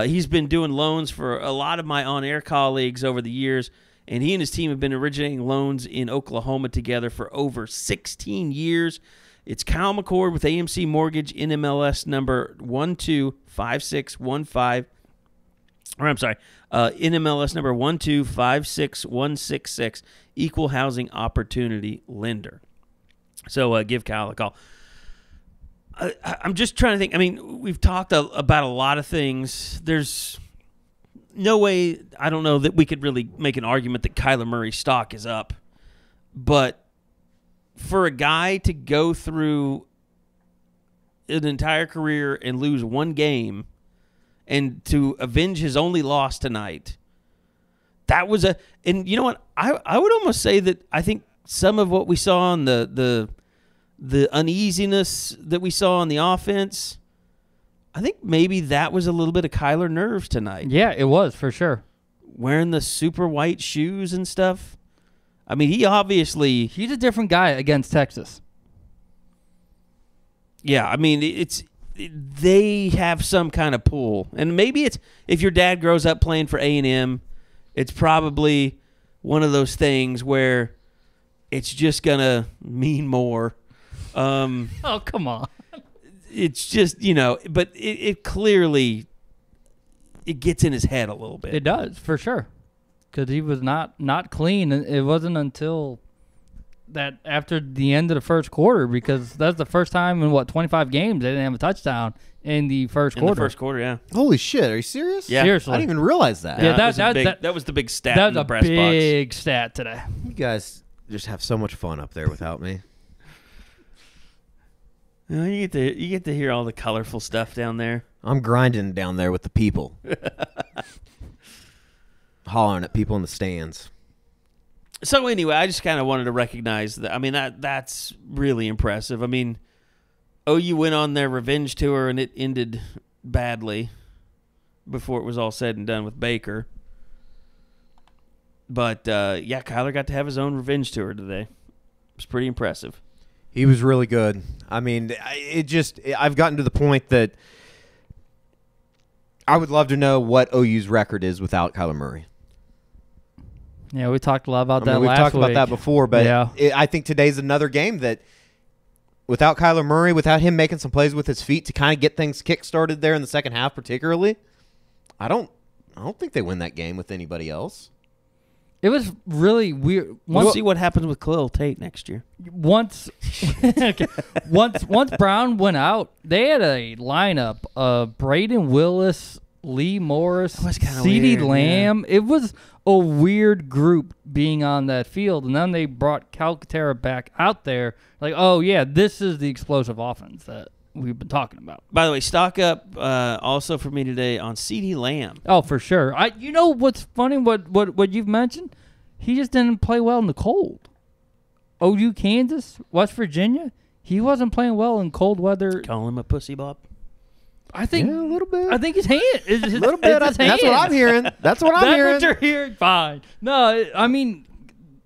He's been doing loans for a lot of my on-air colleagues over the years, and he and his team have been originating loans in Oklahoma together for over 16 years. It's Kyle McCord with AMC Mortgage, NMLS number 125615. NMLS number 1256166, Equal Housing Opportunity Lender. So give Kyle a call. I'm just trying to think. I mean, we've talked about a lot of things. There's no way, I don't know, that we could really make an argument that Kyler Murray's stock is up. But for a guy to go through an entire career and lose one game and to avenge his only loss tonight, that was and you know what? I would almost say that I think some of what we saw on the uneasiness that we saw on the offense, I think maybe that was a little bit of Kyler nerves tonight. Yeah, it was, for sure. Wearing the super white shoes and stuff. I mean, he's a different guy against Texas. Yeah, I mean, it's they have some kind of pull. And maybe it's if your dad grows up playing for A&M, it's probably one of those things where it's just going to mean more. Oh, come on. It's just, but it clearly it gets in his head a little bit. It does, for sure. Because he was not clean. And it wasn't until that after the end of the first quarter, because that's the first time in 25 games they didn't have a touchdown in the first quarter. In the first quarter, yeah. Holy shit! Are you serious? Yeah. Seriously. I didn't even realize that. Yeah, that was the big stat that in the was a press box. big stat today. You guys just have so much fun up there without me. You get to hear all the colorful stuff down there. I'm grinding down there with the people, hollering at people in the stands. So anyway, I just kind of wanted to recognize that. I mean, that's really impressive. I mean, OU went on their revenge tour and it ended badly before it was all said and done with Baker. But yeah, Kyler got to have his own revenge tour today. It was pretty impressive. He was really good. I mean, I've gotten to the point that I would love to know what OU's record is without Kyler Murray. Yeah, we talked a lot about that we've last talked week. about that before, but yeah. I think today's another game that without Kyler Murray, without him making some plays with his feet to kind of get things kick-started there in the second half particularly, I don't think they win that game with anybody else. It was really weird. We'll see what happens with Khalil Tate next year. Once Brown went out, they had a lineup of Braden Willis, Lee Morris, CeeDee Lamb. Yeah. It was a weird group being on that field, and then they brought Calcaterra back out there. Like, oh yeah, this is the explosive offense that we've been talking about. By the way, stock up also for me today on CeeDee Lamb. Oh, for sure. You know what's funny? What you've mentioned? He just didn't play well in the cold. OU, Kansas, West Virginia. He wasn't playing well in cold weather. Call him a pussy bop. I think a little bit. I think his hand. A little bit. That's what I'm hearing. That's what I'm hearing. That's what you're hearing. Fine. No, I mean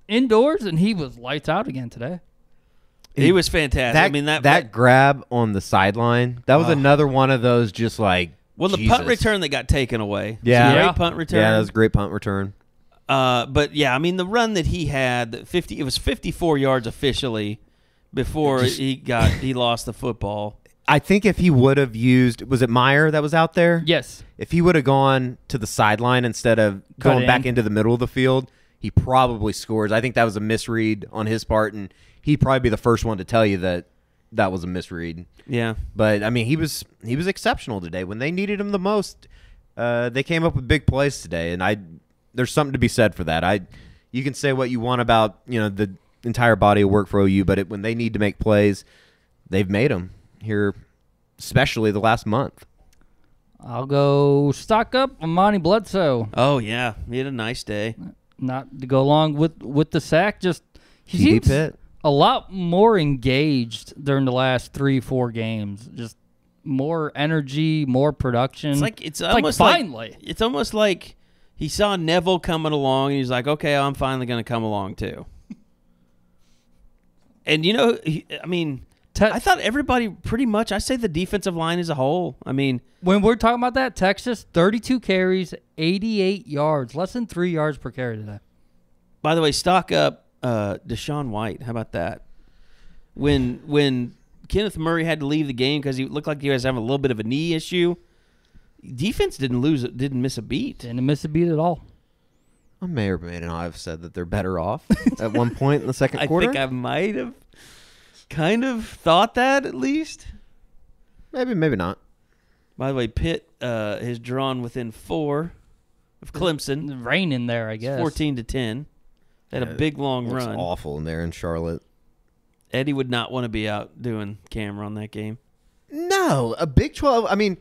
indoors, and he was lights out again today. He was fantastic. That grab on the sideline, that was another one of those just like the punt return that got taken away. Yeah. Great punt return. Yeah, that was a great punt return. But yeah, I mean the run that he had, it was 54 yards officially before he lost the football. I think if he would have used, was it Meyer that was out there? Yes. If he would have gone to the sideline instead of going back into the middle of the field, he probably scores. I think that was a misread on his part, and he'd probably be the first one to tell you that was a misread. Yeah. But I mean, he was exceptional today. When they needed him the most, they came up with big plays today, and there's something to be said for that. You can say what you want about the entire body of work for OU, but when they need to make plays, they've made them here, especially the last month. I'll go stock up Amani Bledsoe. Oh yeah, he had a nice day. Not to go along with the sack, just he seems Pitt. A lot more engaged during the last 3-4 games. Just more energy, more production. It's almost like he saw Neville coming along, and he's like, okay, I'm finally going to come along too. And I thought everybody pretty much, I say the defensive line as a whole. I mean, when we're talking about that, Texas, 32 carries, 88 yards, less than 3 yards per carry today. By the way, stock up Deshaun White. How about that? When Kenneth Murray had to leave the game because he looked like he was having a little bit of a knee issue, defense didn't miss a beat. Didn't miss a beat at all. I may or may not have said that they're better off at one point in the second quarter. I think I might have kind of thought that at least. Maybe not. By the way, Pitt has drawn within 4 of Clemson. Rain in there, I guess. 14-10. They had a big long run. It's awful in there in Charlotte. Eddie would not want to be out doing camera on that game. No, a Big 12. I mean,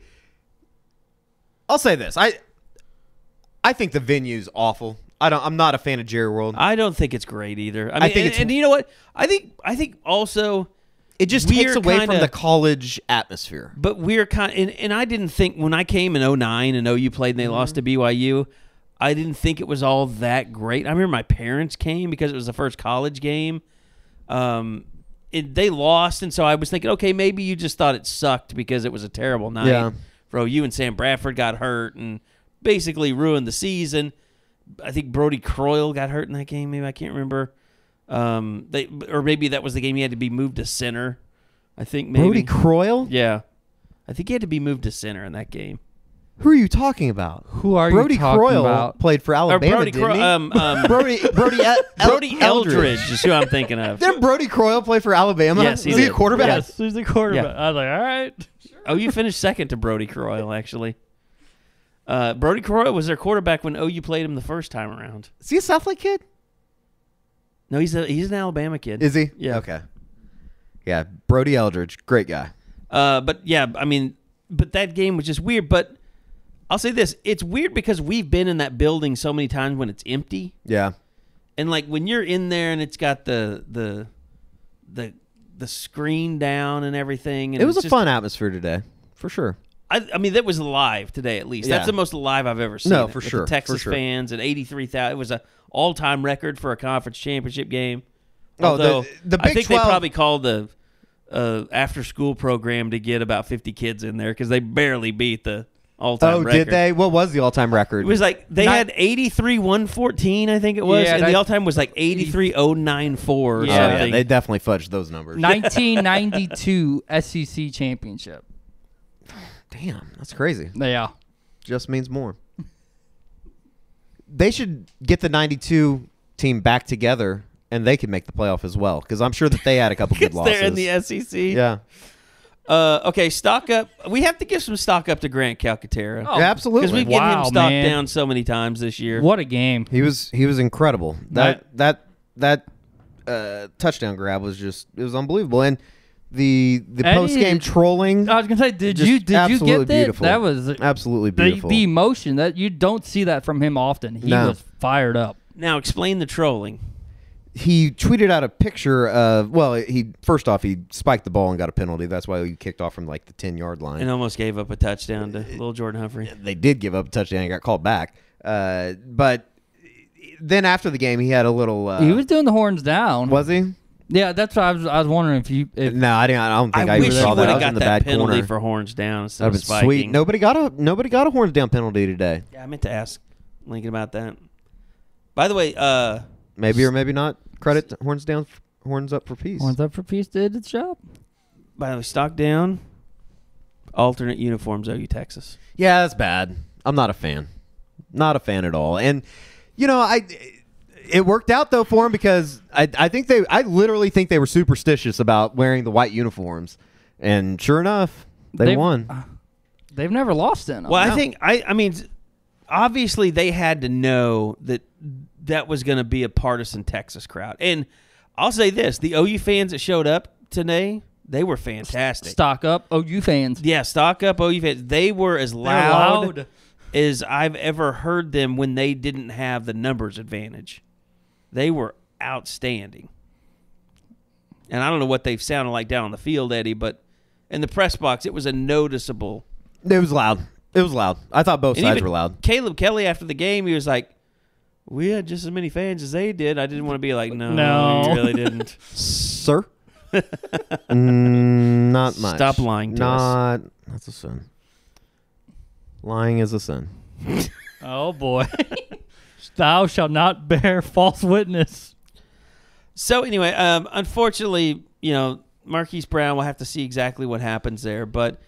I'll say this. I think the venue's awful. I'm not a fan of Jerry World. I don't think it's great either. I think and you know what? I think also it just takes away from the college atmosphere. But we're and I didn't think when I came in 2009 and OU played and they lost to BYU, I didn't think it was all that great. I remember my parents came because it was the first college game. And they lost, and so I was thinking, okay, maybe you just thought it sucked because it was a terrible night for OU, and Sam Bradford got hurt and basically ruined the season. I think Brody Croyle got hurt in that game. Maybe I can't remember. Or maybe that was the game he had to be moved to center. I think maybe Brody Croyle. Yeah, I think he had to be moved to center in that game. Who are you talking about? Who are Brody you talking Croyle about? played for Alabama, Brody didn't he? Brody Eldridge is who I'm thinking of. Didn't Brody Croyle play for Alabama? Yes, he was he a did. quarterback? Yes, he's the quarterback. Yeah. I was like, all right. OU finished second to Brody Croyle, actually. Brody Croyle was their quarterback when OU played him the first time around. Is he a Southlake kid? No, he's an Alabama kid. Is he? Yeah. Okay. Yeah, Brody Eldridge, great guy. But yeah, I mean, but that game was just weird. But I'll say this: it's weird because we've been in that building so many times when it's empty. Yeah. And like when you're in there and it's got the screen down and everything. And It was it's a fun atmosphere today, for sure. I mean, that was live today at least. Yeah. That's the most live I've ever seen. No, it, for with sure, The Texas for sure. fans and 83,000. It was an all-time record for a conference championship game. Oh, Although the I Big think 12 they probably called the after-school program to get about 50 kids in there because they barely beat the all-time record. Did they? What was the all-time record? It was like they had 83-114, I think it was, Yeah, and the all-time was like 83-094 or Yeah. something. They definitely fudged those numbers. 1992 SEC championship. Damn, that's crazy. Yeah. Just means more. They should get the 92 team back together, and they could make the playoff as well, because I'm sure that they had a couple good losses. They're in the SEC. Yeah. Okay, stock up. We have to give some stock up to Grant Calcaterra. Oh, Yeah, absolutely. Because we've given him Wow, stock man. down so many times this year. What a game. He was incredible. That touchdown grab was unbelievable. And the Eddie- post game trolling. I was gonna say, did just you get absolutely that? beautiful. That was absolutely beautiful. the emotion that you don't see that from him often. He No. was fired up. Now explain the trolling. He tweeted out a picture of first off he spiked the ball and got a penalty. That's why he kicked off from like the 10-yard line. And almost gave up a touchdown to little Jordan Humphrey. They did give up a touchdown and got called back. But then after the game he had a little He was doing the horns down. was he? Yeah, that's what I was wondering if No, I don't think I wish even he saw that. would I have was got in the that bad penalty corner. for horns down instead That'd of been spiking. sweet. Nobody got a horns down penalty today. Yeah, I meant to ask Lincoln about that. By the way, Maybe or maybe not. Credit to horns down, horns up for peace. Horns Up for Peace did its job. by the way, stock down. Alternate uniforms, OU Texas. Yeah, that's bad. I'm not a fan. Not a fan at all. And it worked out though for them because I literally think they were superstitious about wearing the white uniforms, and sure enough, they won. They've never lost in them. Well, I think I mean, obviously they had to know that was going to be a partisan Texas crowd, and I'll say this: the OU fans that showed up today, they were fantastic. Stock up, OU fans. Yeah, stock up OU fans. They were as They're loud as I've ever heard them when they didn't have the numbers advantage. They were outstanding. And I don't know what they've sounded like down on the field, Eddie, but in the press box, it was a noticeable. It was loud. It was loud. I thought both And sides even were loud. Caleb Kelly, after the game, he was like, we had just as many fans as they did. I didn't want to be like, no, you really didn't. Sir? Not much. Stop lying to us. That's a sin. Lying is a sin. Oh, boy. Thou shalt not bear false witness. So anyway, unfortunately, Marquise Brown will have to see exactly what happens there. But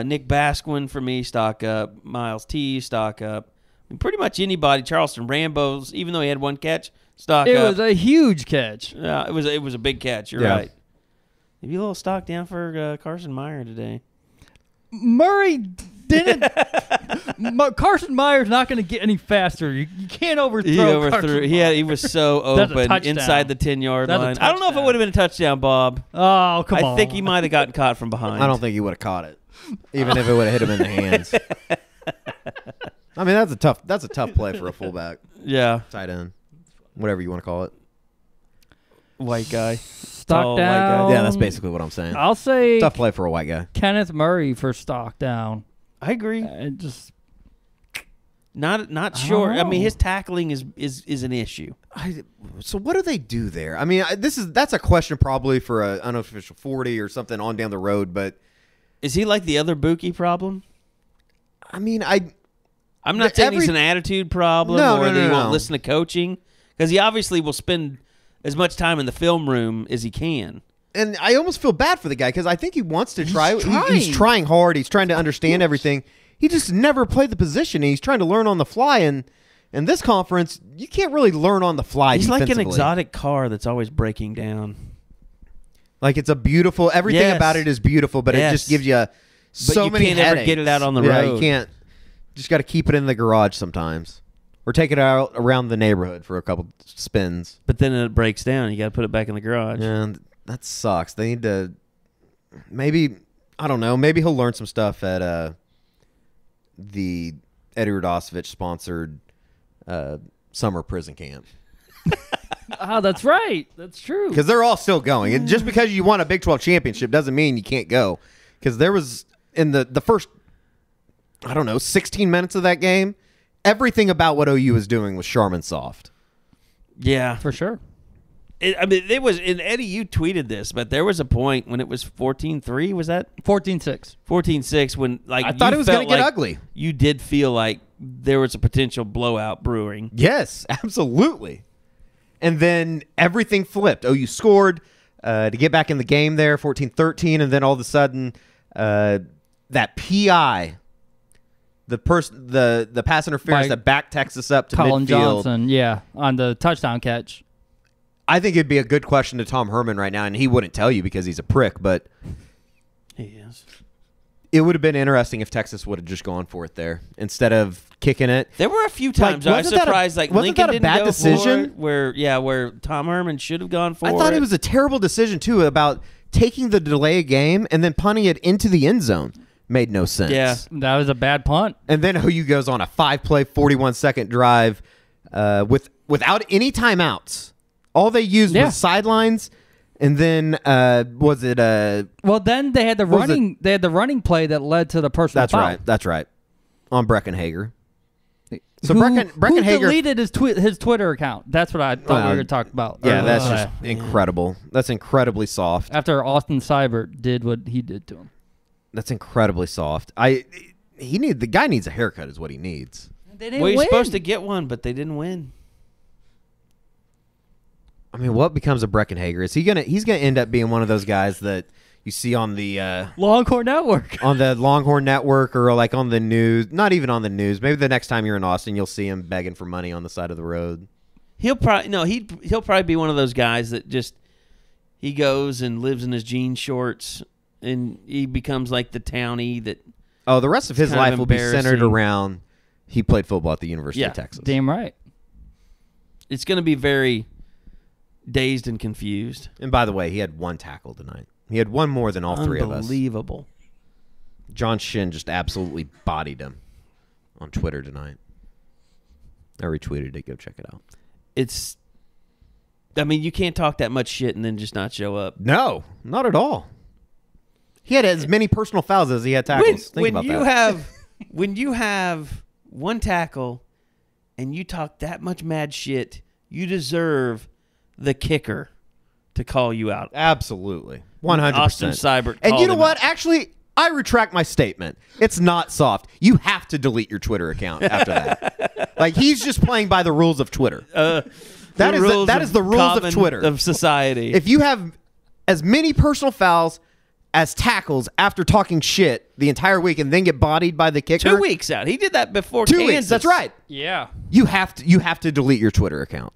Nick Basquin, for me, stock up. Miles T, stock up. I mean, pretty much anybody. Charleston Rambo's, even though he had one catch, stock It up. was a huge catch. It was a big catch. You're Yeah. right. Maybe a little stock down for Carson Meyer today. Murray didn't. Carson Meyer's not going to get any faster. You can't overthrow. He overthrew. Carson He was so That's a open touchdown. inside the 10-yard That's a line. I don't know if it touchdown. would have been a touchdown, Bob. Oh, come on. I think he might have gotten caught from behind. I don't think he would have caught it, even if it would have hit him in the hands. I mean, that's a tough play for a fullback, Yeah, tight end, whatever you want to call it. white guy. Stock Tall white guy. down. Yeah, that's basically what I'm saying. I'll say Tough play for a white guy. Kenneth Murray for stock down. I agree. It just Not sure. I mean, his tackling is an issue. So what do they do there? I mean, that's a question probably for an unofficial 40 or something on down the road. But is he like the other Bookie problem? I mean, I'm not saying he's an attitude problem that he won't listen to coaching, because he obviously will spend as much time in the film room as he can. And I almost feel bad for the guy because I think he wants to try. He's trying hard. He's trying to understand everything. He just never played the position, and he's trying to learn on the fly. And in this conference, you can't really learn on the fly. He's like an exotic car that's always breaking down. Like it's a beautiful. Everything about it is beautiful, but it just gives you so many headaches. You can't ever get it out on the road. Yeah, you can't. Just got to keep it in the garage sometimes, or take it out around the neighborhood for a couple spins. But then it breaks down. You got to put it back in the garage. And that sucks. They need to. Maybe I don't know. Maybe he'll learn some stuff at the Eddie Radosevich sponsored summer prison camp. Oh, that's right. That's true. Because they're all still going. And just because you won a Big 12 championship doesn't mean you can't go. Because there was, in the first, 16 minutes of that game, everything about what OU was doing was Charmin soft. Yeah. For sure. It was, and Eddie, you tweeted this, but there was a point when it was 14-3, was that? 14-6. 14-6 when, like, I thought it was going to get ugly. You did feel like there was a potential blowout brewing. Yes, absolutely. And then everything flipped. OU scored to get back in the game there, 14-13, and then all of a sudden that PI, the pass interference that backed Texas up to Colin midfield. Johnson, on the touchdown catch. I think it'd be a good question to Tom Herman right now, and he wouldn't tell you because he's a prick, but he is. It would have been interesting if Texas would have just gone for it there instead of kicking it. There were a few times I was surprised, like Lincoln didn't go decision? For it, where Tom Herman should have gone for it. I thought it was a terrible decision too about taking the delay game and then punting it into the end zone. Made no sense. Yeah, that was a bad punt. And then OU goes on a 5-play, 41-second drive without any timeouts. All they used was sidelines, and then was it Well, then they had the running. They had the running play that led to the personal foul. That's right. On Becky Hager. So who Becky Hager deleted his Twitter account. That's what I thought we were going to talk about. Yeah, that's just incredible. That's incredibly soft. After Austin Seibert did what he did to him. That's incredibly soft. The guy needs a haircut is what he needs. They didn't he's win. Supposed to get one, but they didn't win. I mean, what becomes of Breckenhager? Is he's gonna end up being one of those guys that you see on the Longhorn Network, on the Longhorn Network, or like on the news? Not even on the news. Maybe the next time you're in Austin, you'll see him begging for money on the side of the road. He'll probably be one of those guys that just he goes and lives in his jean shorts, and he becomes like the townie that. Oh, the rest of his life will be centered around he played football at the University of Texas. Damn right. It's going to be very dazed and confused. And by the way, he had one tackle tonight. He had one more than all three of us. Unbelievable. John Shin just absolutely bodied him on Twitter tonight. I retweeted it. Go check it out. You can't talk that much shit and then just not show up. No, not at all. He had as many personal fouls as he had tackles. Think about that. When you have one tackle and you talk that much mad shit, you deserve the kicker to call you out. Absolutely. 100%. Austin Seibert. And you know what? Actually, I retract my statement. It's not soft. You have to delete your Twitter account after that. Like, he's just playing by the rules of Twitter. That is the rules of Twitter. Of society. If you have as many personal fouls as tackles after talking shit the entire week and then get bodied by the kicker. 2 weeks out. He did that before 2 Kansas. weeks. That's right. Yeah. You have to delete your Twitter account.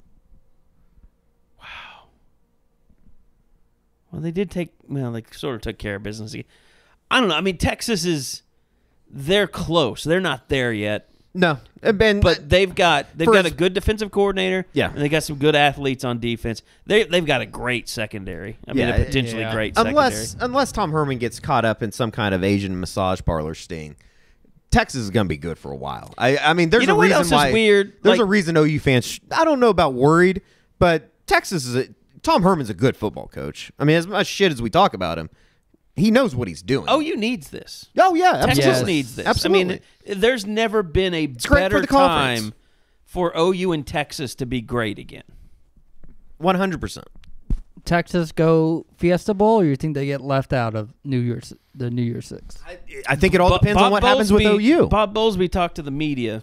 Well, they did they sort of took care of business. I don't know. I mean, Texas they're close. They're not there yet. No. But they've got a good defensive coordinator. Yeah. And they got some good athletes on defense. They've got a great secondary. A potentially great secondary. Unless Tom Herman gets caught up in some kind of Asian massage parlor sting, Texas is going to be good for a while. I mean, there's a reason why. Weird? There's a reason OU fans. I don't know about worried, but Texas Tom Herman's a good football coach. I mean, as much shit as we talk about him, He knows what he's doing. OU needs this. Oh, yeah. Texas Absolutely. needs this. Absolutely. I mean, there's never been a great for better the conference. time for OU and Texas to be great again. 100%. Texas go Fiesta Bowl, or you think they get left out of the New Year's Six? I think it all depends on what happens with OU. Bob Bowlesby talked to the media,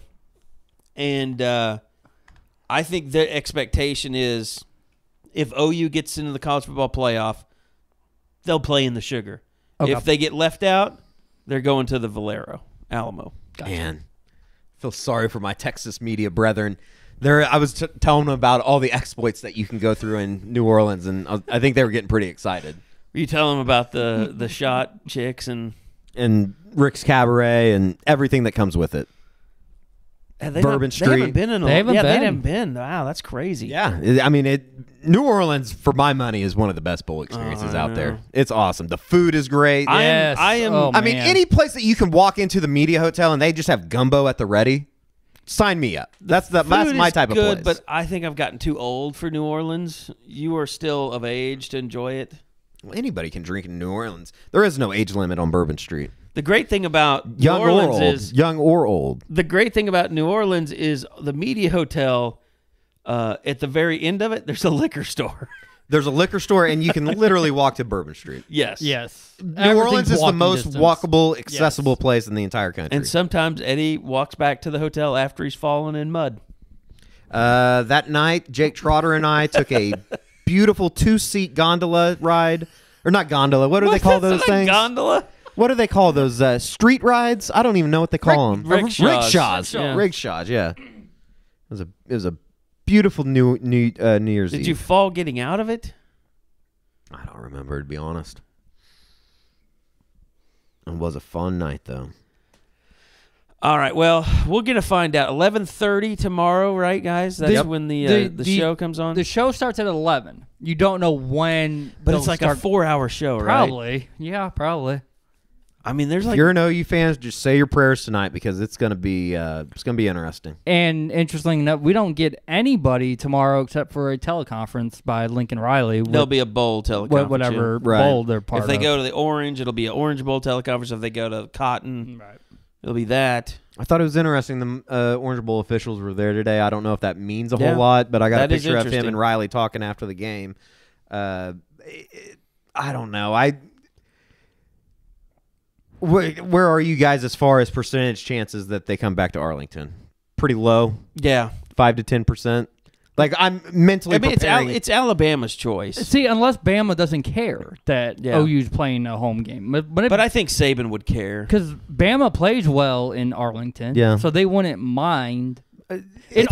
and I think their expectation is if OU gets into the college football playoff, they'll play in the Sugar. Okay. If they get left out, they're going to the Valero, Alamo. Man, I feel sorry for my Texas media brethren. I was telling them about all the exploits that you can go through in New Orleans, and I think they were getting pretty excited. Were you telling them about the shot chicks and Rick's Cabaret and everything that comes with it. Bourbon Street. They haven't been in a They haven't yeah, been. they haven't been. Wow, that's crazy. Yeah, I mean, New Orleans, for my money, is one of the best bowl experiences out there. It's awesome. The food is great. Yes. I am. Oh, I mean, man. any place that you can walk into the media hotel and they just have gumbo at the ready, sign me up. That's Food my is type of good, place. but I think I've gotten too old for New Orleans. You are still of age to enjoy it. Well, anybody can drink in New Orleans. There is no age limit on Bourbon Street. The great thing about Young New Orleans or old. is Young or old. the great thing about New Orleans is the media hotel. At the very end of it, there's a liquor store. There's a liquor store, and you can literally walk to Bourbon Street. Yes. Yes. New Orleans is the most distance. walkable, accessible place in the entire country. And sometimes Eddie walks back to the hotel after he's fallen in mud. That night, Jake Trotter and I took a beautiful 2-seat gondola ride. Or not gondola. What do they call those things? Gondola? What do they call those? Street rides? I don't even know what they call them. Rickshaws. Rickshaws. Yeah. Rickshaws, yeah. It was a beautiful New Year's Eve. Did you fall getting out of it? I don't remember, to be honest. It was a fun night, though. All right. Well, we're gonna find out. 11:30 tomorrow, right, guys? That's when the show comes on. The show starts at 11. You don't know when, but they'll it's like start. a 4-hour show, right? Probably. Yeah, probably. I mean, there's If like you're an OU fans, just say your prayers tonight because it's gonna be interesting. And interesting enough, we don't get anybody tomorrow except for a teleconference by Lincoln Riley. there'll be a bowl teleconference. whatever Right. bowl they're part If they of. go to the Orange, it'll be an Orange Bowl teleconference. If they go to Cotton, it'll be that. I thought it was interesting. The Orange Bowl officials were there today. I don't know if that means a Yeah. whole lot, but I got That a is picture of him interesting. and Riley talking after the game. I don't know. Where are you guys as far as percentage chances that they come back to Arlington? Pretty low, Yeah. 5 to 10%. Like I'm mentally I mean, preparing. it's Alabama's choice. See, unless Bama doesn't care that Yeah. OU's playing a home game. But I think Saban would care. because Bama plays well in Arlington, Yeah. so they wouldn't mind. They've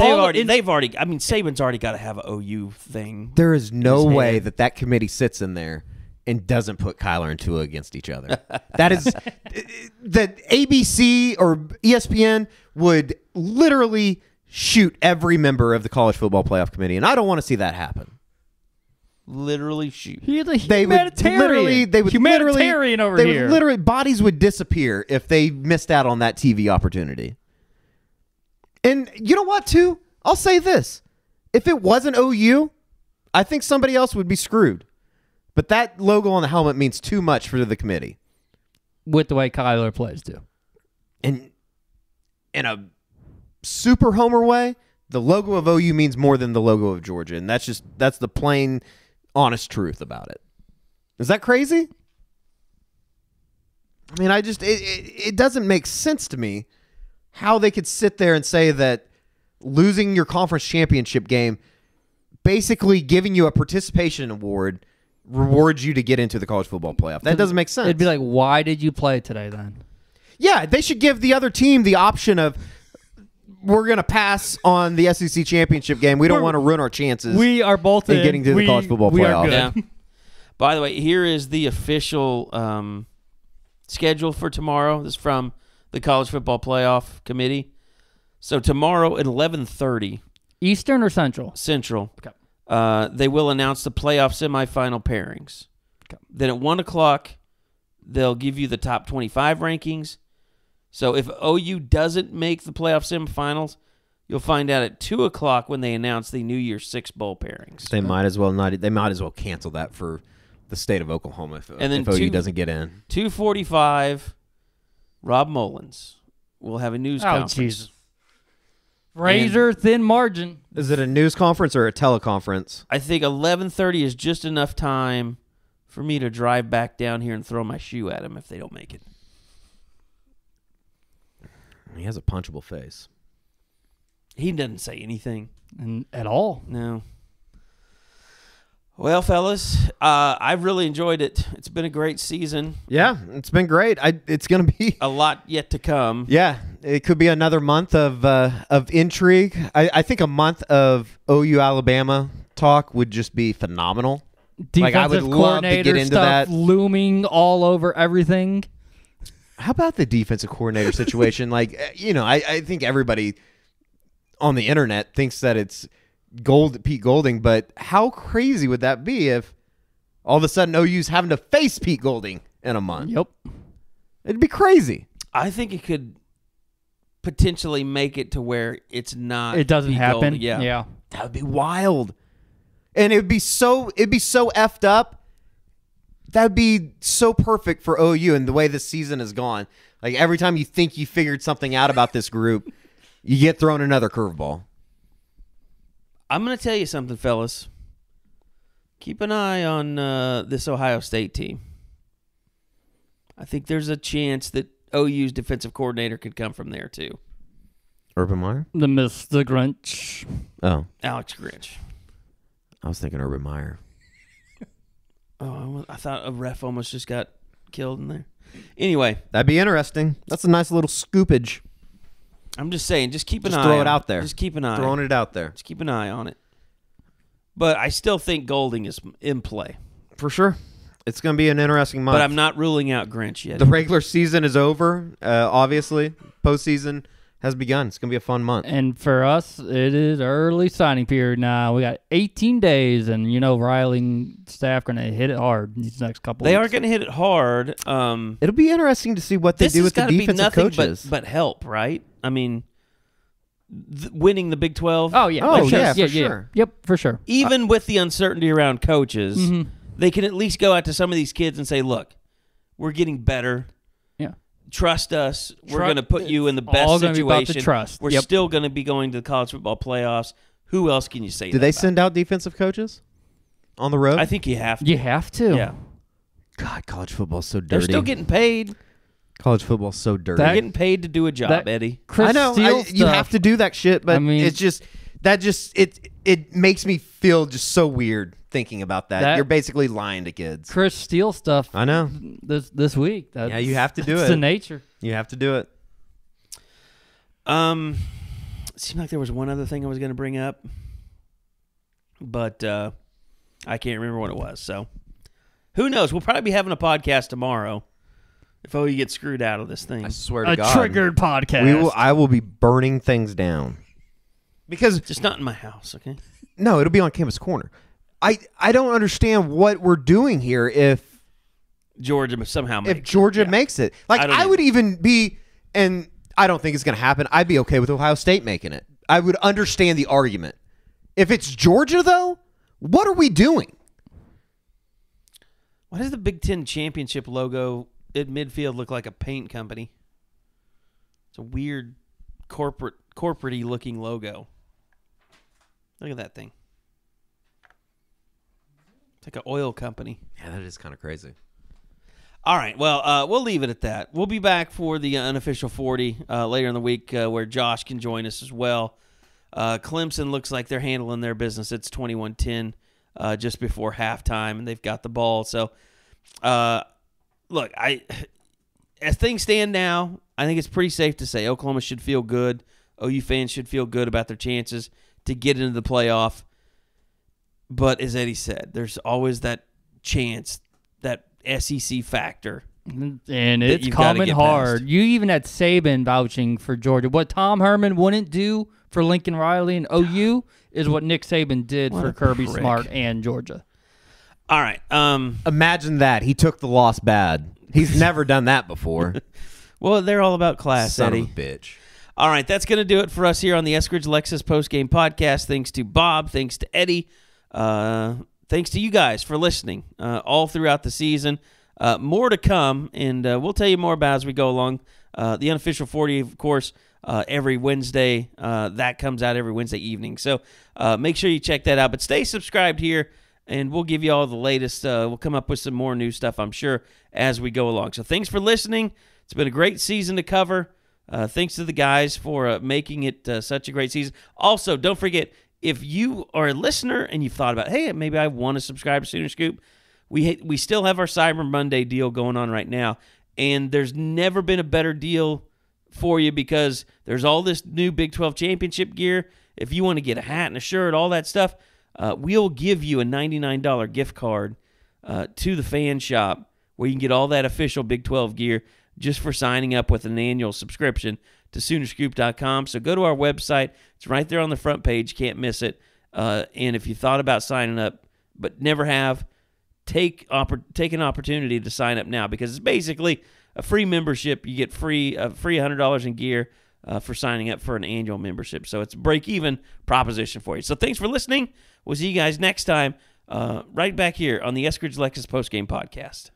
already. I mean, Saban's already got to have an OU thing. There is no his way head. that committee sits in there and doesn't put Kyler and Tua against each other. That is that ABC or ESPN would literally shoot every member of the college football playoff committee, and I don't want to see that happen. Literally shoot. He's a They would literally, humanitarian over they here. would literally, bodies would disappear if they missed out on that TV opportunity. And you know what, too? I'll say this. If it wasn't OU, I think somebody else would be screwed. But that logo on the helmet means too much for the committee. with the way Kyler plays too. And in a super homer way, the logo of OU means more than the logo of Georgia. And that's the plain, honest truth about it. Is that crazy? I mean, it doesn't make sense to me how they could sit there and say that losing your conference championship game, basically giving you a participation award, rewards you to get into the college football playoff. That doesn't make sense. It'd be like, why did you play today then? Yeah, they should give the other team the option of, we're going to pass on the SEC championship game. We don't want to ruin our chances. We are both in getting to the college football we playoff. Are good. Yeah. By the way, here is the official schedule for tomorrow. This is from the College Football Playoff Committee. So tomorrow at 11:30 Eastern or Central? Central, Okay. they will announce the playoff semifinal pairings. Okay. Then at 1 o'clock, they'll give you the top 25 rankings. So if OU doesn't make the playoff semifinals, you'll find out at 2 o'clock when they announce the New Year's Six bowl pairings. They might as well not. They might as well cancel that for the state of Oklahoma if And then OU doesn't get in. 2:45, Rob Mullins will have a news conference. Jesus. Razor thin margin. Is it a news conference or a teleconference? I think 11:30 is just enough time for me to drive back down here and throw my shoe at him if they don't make it. He has a punchable face. He doesn't say anything. At all. No. Well, fellas, I've really enjoyed it. It's been a great season. Yeah, it's been great. It's going to be a lot yet to come. Yeah, it could be another month of intrigue. I think a month of OU Alabama talk would just be phenomenal. Defensive I would love to get into stuff that. Looming all over everything. How about the defensive coordinator situation? I think everybody on the internet thinks that it's Pete Golding, but how crazy would that be if all of a sudden OU's having to face Pete Golding in a month? Yep. It'd be crazy. I think it could potentially make it to where it's not. It doesn't Pete happen. Golding. Yeah. That would be wild. And it'd be so effed up. That'd be so perfect for OU and the way this season has gone. Like every time you think you figured something out about this group, you get thrown another curveball. I'm going to tell you something, fellas. Keep an eye on this Ohio State team. I think there's a chance that OU's defensive coordinator could come from there, too. Urban Meyer? The Grinch. Oh. Alex Grinch. I was thinking Urban Meyer. Oh, I thought a ref almost just got killed in there. Anyway. That'd be interesting. That's a nice little scoopage. I'm just saying, just keep an eye on it. Just throw it out there. Just keep an eye. Throwing it out there. Just keep an eye on it. But I still think Golding is in play. For sure. It's going to be an interesting month. But I'm not ruling out Grinch yet. The regular season is over, obviously. Postseason has begun. It's going to be a fun month. And for us, it is early signing period now. We got 18 days, and, Riley and staff are going to hit it hard these next couple They weeks. are going to hit it hard. It'll be interesting to see what they do with the defensive coaches. But help, right? I mean, winning the Big 12. Oh, yeah. Oh, for sure. yeah, for sure. Yep, for sure. Even with the uncertainty around coaches, they can at least go out to some of these kids and say, look, we're getting better. Yeah. Trust us. We're going to put you in the best all situation. gonna be about the trust. We're Yep. still going to be going to the college football playoffs. Who else can you say Do that they about? send out defensive coaches on the road? I think you have to. You have to. Yeah. God, college football's so dirty. They're still getting paid. College football's so dirty. They're getting paid to do a job, that- Eddie. Chris I know. Steele You have stuff. to do that shit, but I mean- it's just it makes me feel just so weird thinking about that. That- You're basically lying to kids. Chris Steele stuff. I know. This week. That's, Yeah, you have to do that's it. the nature. You have to do it. It seemed like there was one other thing I was going to bring up, but I can't remember what it was. So who knows? We'll probably be having a podcast tomorrow if OU gets screwed out of this thing. I swear to A God. triggered podcast. I will be burning things down. Because Just not in my house, okay? no, it'll be on Campus Corner. I don't understand what we're doing here if Georgia somehow makes if Georgia it. makes it. Like I don't I would either. even be, and I don't think it's going to happen. I'd be okay with Ohio State making it. I would understand the argument. If it's Georgia, though, what are we doing? Why does the Big Ten championship logo at midfield look like a paint company? It's a weird corporate-y looking logo. Look at that thing. It's like an oil company. Yeah, that is kind of crazy. All right, well, we'll leave it at that. We'll be back for the unofficial 40 later in the week where Josh can join us as well. Clemson looks like they're handling their business. It's 21-10 just before halftime, and they've got the ball. So, look, as things stand now, I think it's pretty safe to say Oklahoma should feel good. OU fans should feel good about their chances to get into the playoff. But as Eddie said, there's always that chance, that SEC factor. And that it's you've gotta coming get hard. past. You even had Saban vouching for Georgia. What Tom Herman wouldn't do for Lincoln Riley and OU is what Nick Saban did What for a Kirby prick. Smart and Georgia. All right. Imagine that. He took the loss bad. He's never done that before. Well, they're all about class, Son Eddie. of a bitch. All right, that's going to do it for us here on the Eskridge Lexus Postgame Podcast. Thanks to Bob. Thanks to Eddie. thanks to you guys for listening all throughout the season. More to come, and we'll tell you more about as we go along. The unofficial 40, of course, every Wednesday. That comes out every Wednesday evening. So make sure you check that out. But stay subscribed here, and we'll give you all the latest. We'll come up with some more new stuff, I'm sure, as we go along. So thanks for listening. It's been a great season to cover. Thanks to the guys for making it such a great season. Also, don't forget, if you are a listener and you've thought about, hey, maybe I want to subscribe to Sooner Scoop, we still have our Cyber Monday deal going on right now, and there's never been a better deal for you because there's all this new Big 12 championship gear. If you want to get a hat and a shirt, all that stuff, we'll give you a $99 gift card to the fan shop where you can get all that official Big 12 gear just for signing up with an annual subscription to Soonerscoop.com. So go to our website. It's right there on the front page. Can't miss it. And if you thought about signing up but never have, take an opportunity to sign up now because it's basically a free membership. You get free $100 in gear for signing up for an annual membership. So it's a break-even proposition for you. So thanks for listening. We'll see you guys next time right back here on the Eskridge Lexus Postgame Podcast.